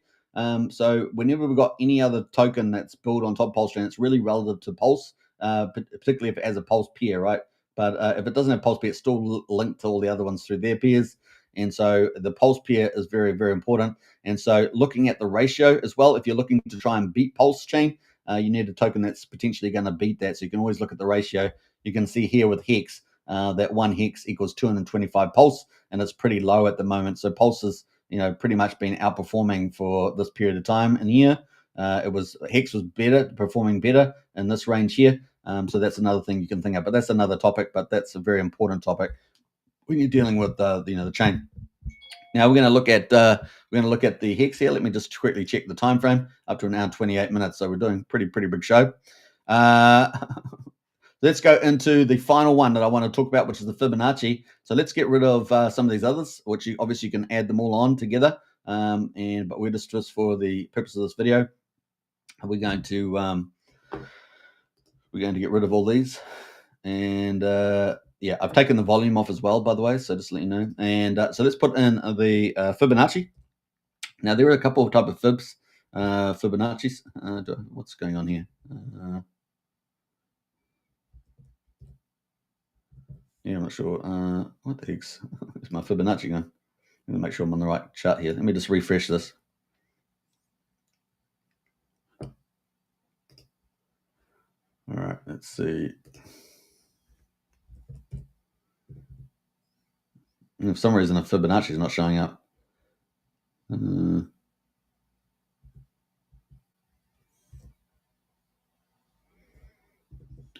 So whenever we've got any other token that's built on top of PulseChain, it's really relative to Pulse, particularly if it has a Pulse peer, right? But if it doesn't have Pulse peer, it's still linked to all the other ones through their peers. And so the Pulse peer is very, very important. And so looking at the ratio as well, if you're looking to try and beat PulseChain, you need a token that's potentially going to beat that. So you can always look at the ratio. You can see here with HEX, that 1 HEX equals 225 Pulse, and it's pretty low at the moment. So Pulse has, pretty much been outperforming for this period of time in here. HEX was performing better in this range here. So that's another thing you can think of, but that's another topic. But that's a very important topic when you're dealing with the chain. Now we're going to look at the HEX here. Let me just quickly check the time frame up to an hour and 28 minutes. So we're doing pretty big show. Let's go into the final one that I want to talk about, which is the Fibonacci. So let's get rid of some of these others, which you obviously can add them all on together. But we're just for the purpose of this video, we're going to get rid of all these. And yeah, I've taken the volume off as well, by the way. So just to let you know. And so let's put in the Fibonacci. Now there are a couple of type of Fibonacci's. What's going on here? Yeah, I'm not sure. What the heck's is my Fibonacci going? Let me make sure I'm on the right chart here. Let me just refresh this. All right, let's see. And for some reason, the Fibonacci is not showing up.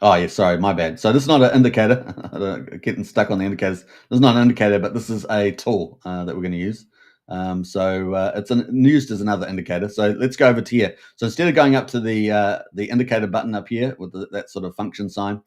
Oh, yeah, sorry, my bad. So this is not an indicator. Getting stuck on the indicators. This is not an indicator, but this is a tool that we're going to use. It's used as another indicator. So let's go over to here. So instead of going up to the indicator button up here with that sort of function sign,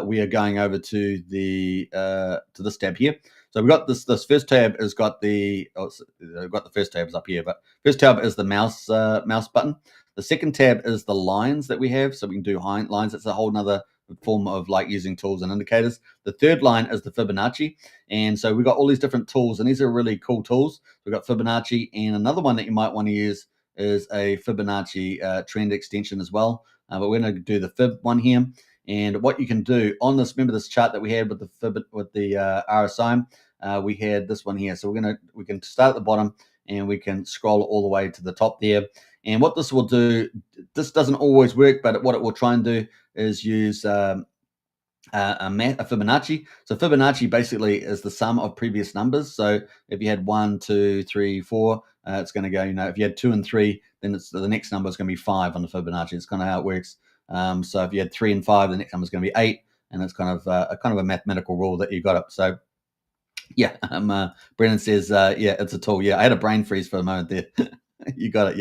we are going over to this tab here. So we've got this first tab has got I've got the first tabs up here, but first tab is the mouse button. The second tab is the lines that we have, so we can do lines. It's a whole nother form of like using tools and indicators. The third line is the Fibonacci, and so we've got all these different tools, and these are really cool tools. We've got Fibonacci, and another one that you might want to use is a Fibonacci trend extension as well. But we're going to do the Fib one here. And what you can do on this, remember this chart that we had with the Fib with the RSI, we had this one here. So we can start at the bottom and we can scroll all the way to the top there. And what this will do, this doesn't always work, but what it will try and do is use a Fibonacci. So Fibonacci basically is the sum of previous numbers. So if you had 1, 2, 3, 4, it's going to go, if you had 2 and 3, then the next number is going to be 5 on the Fibonacci. It's kind of how it works. So if you had 3 and 5, the next number is going to be 8, and it's kind of a mathematical rule that you got up. So yeah, Brennan says, yeah, it's a tool. Yeah, I had a brain freeze for a moment there. You got it.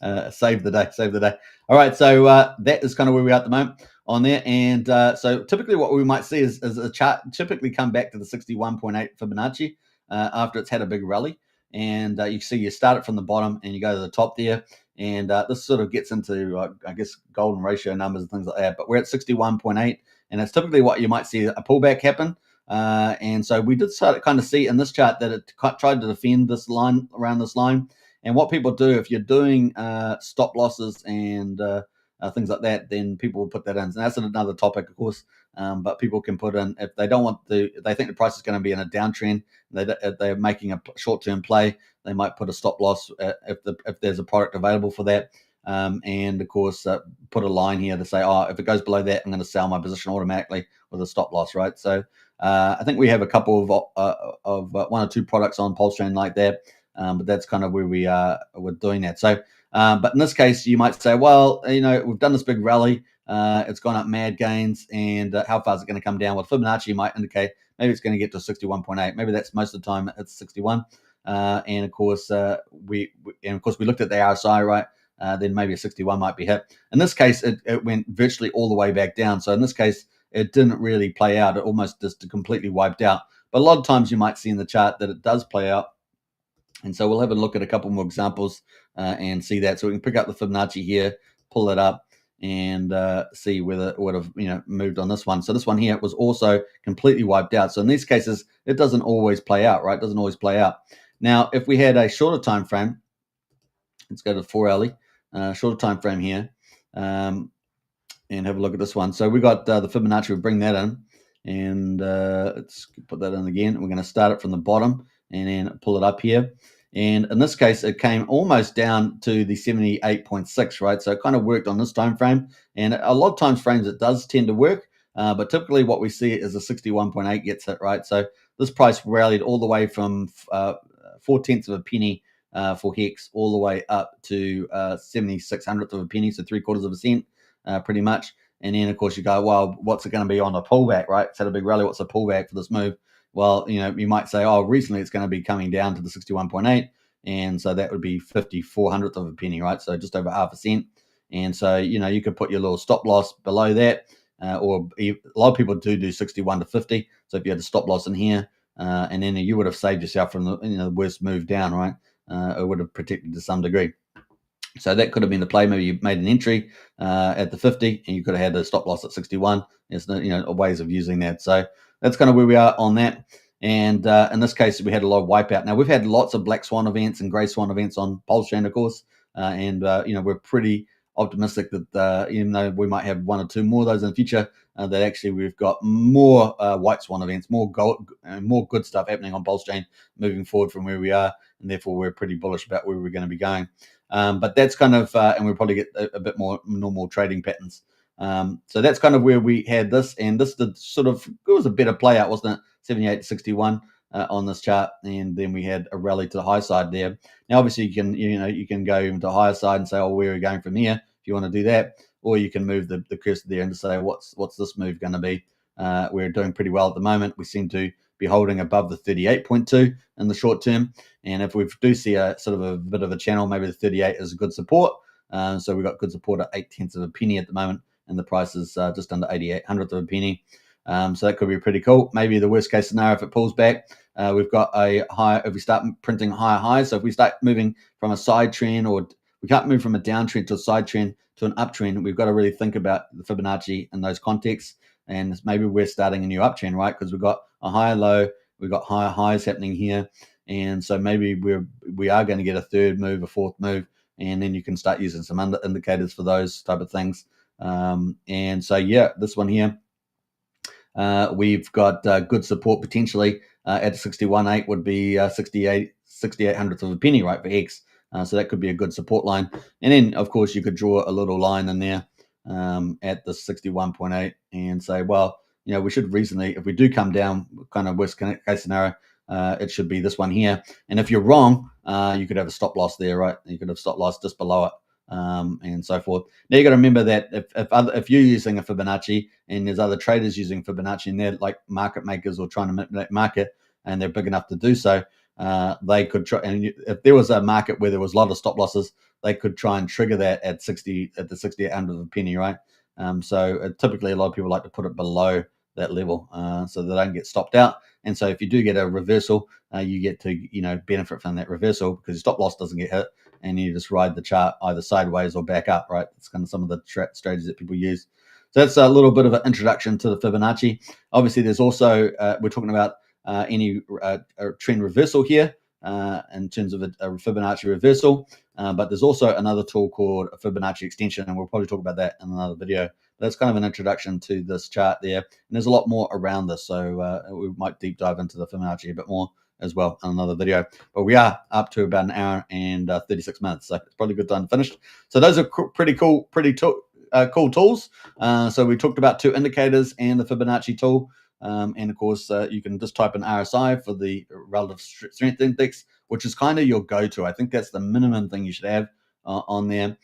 Yeah. Save the day. All right. So that is kind of where we are at the moment on there. And so typically what we might see is a chart typically come back to the 61.8 Fibonacci after it's had a big rally. And you see you start it from the bottom and you go to the top there. And this sort of gets into, I guess, golden ratio numbers and things like that. But we're at 61.8. And it's typically what you might see a pullback happen. And so we did start to kind of see in this chart that it tried to defend this line around this line. And what people do, if you're doing stop losses and things like that, then people will put that in. And that's another topic, of course. But people can put in, if they don't want if they think the price is going to be in a downtrend, if they're making a short-term play, they might put a stop loss if there's a product available for that. And of course, put a line here to say, if it goes below that, I'm going to sell my position automatically with a stop loss, right? So I think we have a couple of 1 or 2 products on PulseChain like that. But that's kind of where we're doing that. So, but in this case, you might say, well, we've done this big rally. It's gone up mad gains, and how far is it going to come down? Well, Fibonacci might indicate maybe it's going to get to 61.8. Maybe that's most of the time it's 61. And of course, we looked at the RSI, right? Then maybe a 61 might be hit. In this case, it went virtually all the way back down. So in this case, it didn't really play out. It almost just completely wiped out. But a lot of times you might see in the chart that it does play out. And so we'll have a look at a couple more examples and see that. So we can pick up the Fibonacci here, pull it up, and see whether it would have moved on this one. So this one here was also completely wiped out. So in these cases, it doesn't always play out, right? It doesn't always play out. Now, if we had a shorter time frame, let's go to the 4 hourly, shorter time frame here, and have a look at this one. So we got the Fibonacci. We'll bring that in, and let's put that in again. We're going to start it from the bottom and then pull it up here. And in this case, it came almost down to the 78.6, right? So it kind of worked on this time frame. And a lot of times frames, it does tend to work. But typically what we see is a 61.8 gets hit, right? So this price rallied all the way from 4/10 of a penny for Hex all the way up to 76/100th of a penny, so 3/4 of a cent, pretty much. And then, of course, you go, well, what's it going to be on a pullback, right? It's had a big rally. What's a pullback for this move? Well, you might say, recently it's going to be coming down to the 61.8. And so that would be 54/100th of a penny, right? So just over half a cent. And so, you could put your little stop loss below that. Or a lot of people do 61 to 50. So if you had a stop loss in here, and then you would have saved yourself from the worst move down, right? It would have protected to some degree. So that could have been the play. Maybe you made an entry at the 50 and you could have had the stop loss at 61. There's ways of using that. So that's kind of where we are on that. And in this case, we had a lot of wipeout. Now, we've had lots of black swan events and grey swan events on PulseChain, of course. And we're pretty optimistic that even though we might have 1 or 2 more of those in the future, that actually we've got more white swan events, more good stuff happening on PulseChain moving forward from where we are. And therefore, we're pretty bullish about where we're going to be going. But that's kind of, and we'll probably get a bit more normal trading patterns. So that's kind of where we had this, and this did it was a better play out, wasn't it? 78 to 61 on this chart, and then we had a rally to the high side there. Now, obviously, you can go even to the higher side and say, where are we going from here? If you want to do that, or you can move the cursor there and just say, what's this move going to be? We're doing pretty well at the moment. We seem to be holding above the 38.2 in the short term. And if we do see a sort of a bit of a channel, maybe the 38 is a good support. So we've got good support at 0.8 of a penny at the moment, and the price is just under 88/100 of a penny. So that could be pretty cool. Maybe the worst case scenario, if it pulls back, we've got a high. If we start printing higher highs, so if we start moving from a side trend, or we can't move from a downtrend to a side trend to an uptrend, we've got to really think about the Fibonacci in those contexts. And maybe we're starting a new uptrend, right? Because we've got a higher low, we've got higher highs happening here, and so maybe we are going to get a third move, a fourth move, and then you can start using some indicators for those type of things. And so yeah, this one here, we've got good support potentially at 61.8 would be 68/100 of a penny, right, for X. So that could be a good support line. And then of course you could draw a little line in there at the 61.8 and say, well, we should reasonably, if we do come down, kind of worst case scenario, it should be this one here. And if you're wrong, you could have a stop loss there, right? You could have stop loss just below it. And so forth. Now you got to remember that if you're using a Fibonacci and there's other traders using Fibonacci and they're like market makers or trying to manipulate market and they're big enough to do so, they could try. And if there was a market where there was a lot of stop losses, they could try and trigger that at the 68/100 of a penny, right? So typically a lot of people like to put it below that level so they don't get stopped out. And so if you do get a reversal, you get to benefit from that reversal because your stop loss doesn't get hit, and you just ride the chart either sideways or back up, right? It's kind of some of the strategies that people use. So that's a little bit of an introduction to the Fibonacci. Obviously, there's also, we're talking about any trend reversal here in terms of a Fibonacci reversal, but there's also another tool called a Fibonacci extension, and we'll probably talk about that in another video. But that's kind of an introduction to this chart there, and there's a lot more around this, so we might deep dive into the Fibonacci a bit more as well in another video. But we are up to about an hour and 36 minutes, so it's probably a good time to finish. So those are pretty cool tools. So we talked about two indicators and the Fibonacci tool. And of course, you can just type in RSI for the relative strength index, which is kind of your go-to. I think that's the minimum thing you should have on there.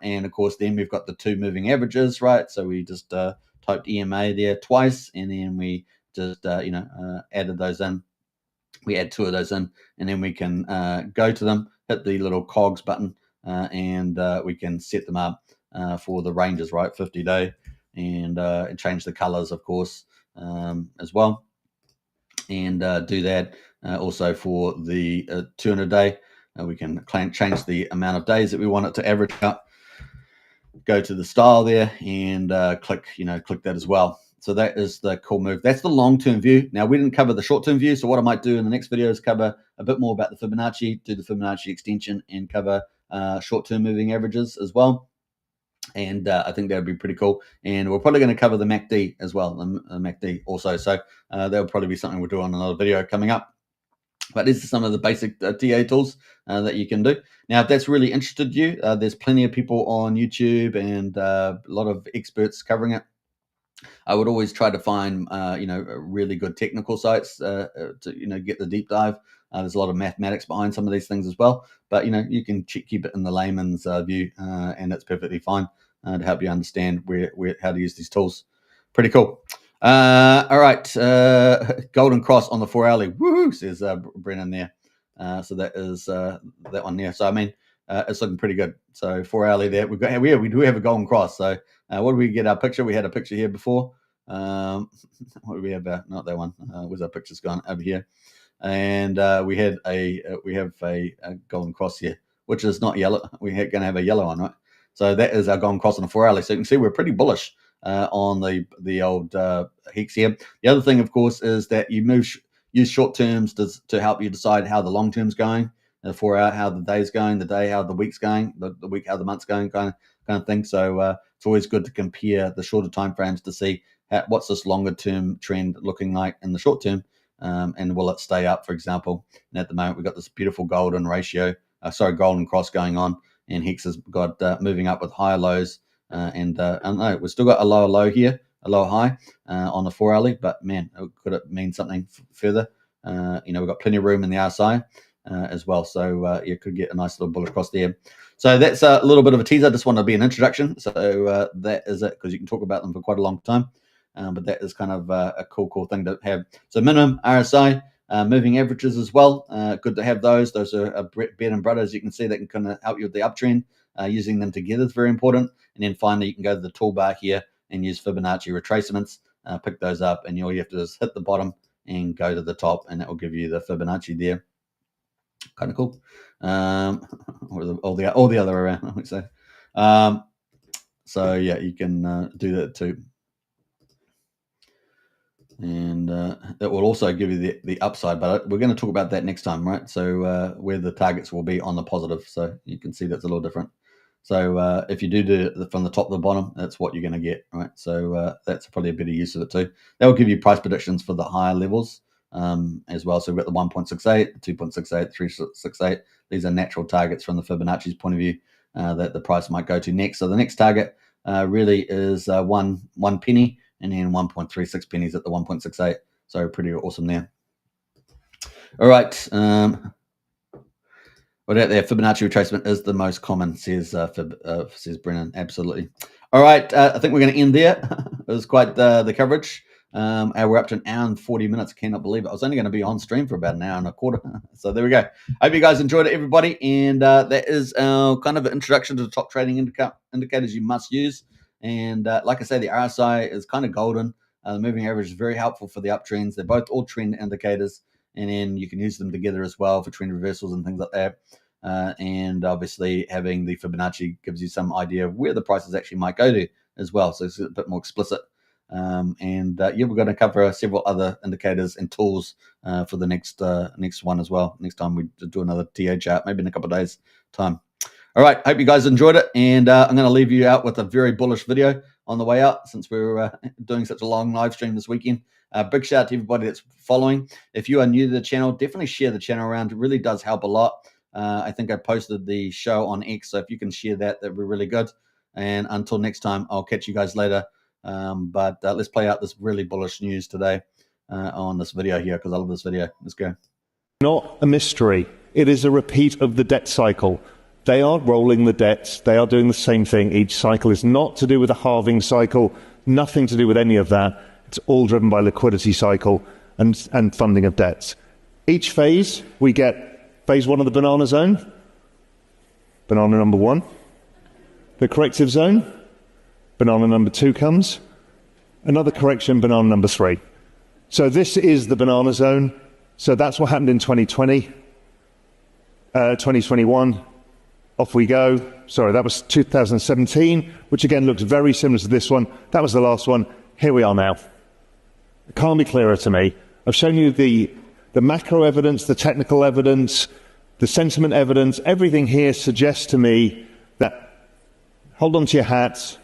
And of course, then we've got the two moving averages, right? So we just typed EMA there twice, and then we just added those in. We add two of those in, and then we can go to them, hit the little cogs button, and we can set them up for the ranges, right? 50-day, and change the colors, of course, as well, and do that also for the 200-day. We can change the amount of days that we want it to average out. Go to the style there and click that as well. So that is the cool move. That's the long-term view. Now, we didn't cover the short-term view, so what I might do in the next video is cover a bit more about the Fibonacci, do the Fibonacci extension, and cover short-term moving averages as well. And I think that would be pretty cool. And we're probably going to cover the MACD as well, the MACD also. So that will probably be something we'll do on another video coming up. But these are some of the basic TA tools that you can do. Now, if that's really interested you, there's plenty of people on YouTube and a lot of experts covering it. I would always try to find, really good technical sites to, get the deep dive. There's a lot of mathematics behind some of these things as well. But, you can keep it in the layman's view, and it's perfectly fine to help you understand how to use these tools. Pretty cool. All right. Golden cross on the 4-hourly. Woohoo, says Brennan there. So that is that one there. So, I mean, it's looking pretty good. So 4-hourly there. We do have a golden cross. So what did we get our picture? We had a picture here before. What do we have? Not that one. Where's our pictures gone? Over here. And we have a golden cross here, which is not yellow. We're going to have a yellow one, right? So that is our golden cross on the 4-hourly. So you can see we're pretty bullish on the old hex here. The other thing, of course, is that you use short terms to help you decide how the long term's going. The 4-hour, how the day's going, the day, how the week's going, the week, how the month's going, kind of thing. So it's always good to compare the shorter time frames to see what's this longer term trend looking like in the short term, and will it stay up, for example. And at the moment, we've got this beautiful golden cross going on, and hex has got moving up with higher lows. And no, we've still got a lower low here, a lower high on the 4-hourly, but man, could it mean something further? We've got plenty of room in the RSI as well, so you could get a nice little bullish cross there. So that's a little bit of a teaser. Just wanted to be an introduction. So that is it, because you can talk about them for quite a long time. But that is kind of a cool thing to have. So minimum, RSI, moving averages as well. Good to have those. Those are bread and butter, as you can see. That can kind of help you with the uptrend. Using them together is very important. And then finally, you can go to the toolbar here and use Fibonacci retracements. Pick those up, and all you have to do is hit the bottom and go to the top, and that will give you the Fibonacci there. Kind of cool. Or all the other way around, I would say. So yeah, you can do that too. And that will also give you the upside, but we're going to talk about that next time, right? So where the targets will be on the positive. So you can see that's a little different. So if you do from the top to the bottom, that's what you're going to get, right? So that's probably a better use of it too. That will give you price predictions for the higher levels as well. So we've got the 1.68, 2.68, 3.68. These are natural targets from the Fibonacci's point of view that the price might go to next. So the next target really is 1 penny, and then 1.36 pennies at the 1.68. So pretty awesome there. All right. What out there? Fibonacci retracement is the most common, says Brennan. Absolutely. All right. I think we're going to end there. It was quite the coverage. We're up to an hour and 40 minutes. I cannot believe it. I was only going to be on stream for about an hour and a quarter. So there we go. Hope you guys enjoyed it, everybody. And that is our kind of an introduction to the top trading indicators you must use. And like I say, the RSI is kind of golden. The moving average is very helpful for the uptrends. They're both all trend indicators. And then you can use them together as well for trend reversals and things like that. And obviously having the Fibonacci gives you some idea of where the prices actually might go to as well. So it's a bit more explicit. Yeah, we're going to cover several other indicators and tools for the next one as well. Next time we do another TA chart, maybe in a couple of days' time. All right, hope you guys enjoyed it. And I'm going to leave you out with a very bullish video on the way out, since we're doing such a long live stream this weekend. Big shout out to everybody that's following. If you are new to the channel, definitely share the channel around. It really does help a lot. I think I posted the show on X, so if you can share that, that'd be really good. And until next time, I'll catch you guys later. But let's play out this really bullish news today on this video here, because I love this video. Let's go. Not a mystery. It is a repeat of the debt cycle. They are rolling the debts. They are doing the same thing. Each cycle is not to do with a halving cycle, nothing to do with any of that. It's all driven by liquidity cycle and funding of debts. Each phase, we get phase 1 of the banana zone, banana number 1. The corrective zone, banana number 2 comes. Another correction, banana number 3. So this is the banana zone. So that's what happened in 2020, 2021. Off we go. Sorry, that was 2017, which again looks very similar to this one. That was the last one. Here we are now. It can't be clearer to me. I've shown you the macro evidence, the technical evidence, the sentiment evidence. Everything here suggests to me that hold on to your hats.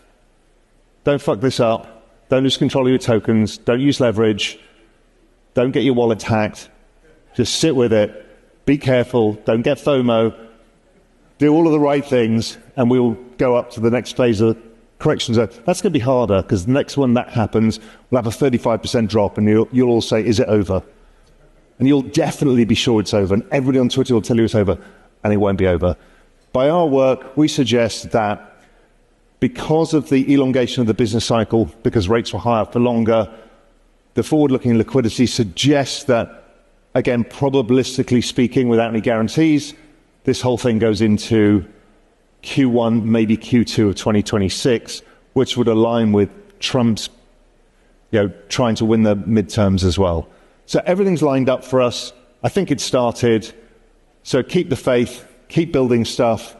Don't fuck this up. Don't lose control of your tokens. Don't use leverage. Don't get your wallet hacked. Just sit with it. Be careful. Don't get FOMO. Do all of the right things, and we'll go up to the next phase of correction zone. That's going to be harder, because the next one that happens, we'll have a 35% drop, and you'll all say, is it over? And you'll definitely be sure it's over, and everybody on Twitter will tell you it's over, and it won't be over. By our work, we suggest that because of the elongation of the business cycle, because rates were higher for longer, the forward-looking liquidity suggests that, again, probabilistically speaking, without any guarantees, this whole thing goes into Q1, maybe Q2 of 2026, which would align with Trump's, trying to win the midterms as well. So everything's lined up for us. I think it started. So keep the faith, keep building stuff,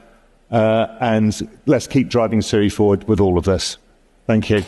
and let's keep driving Siri forward with all of this. Thank you.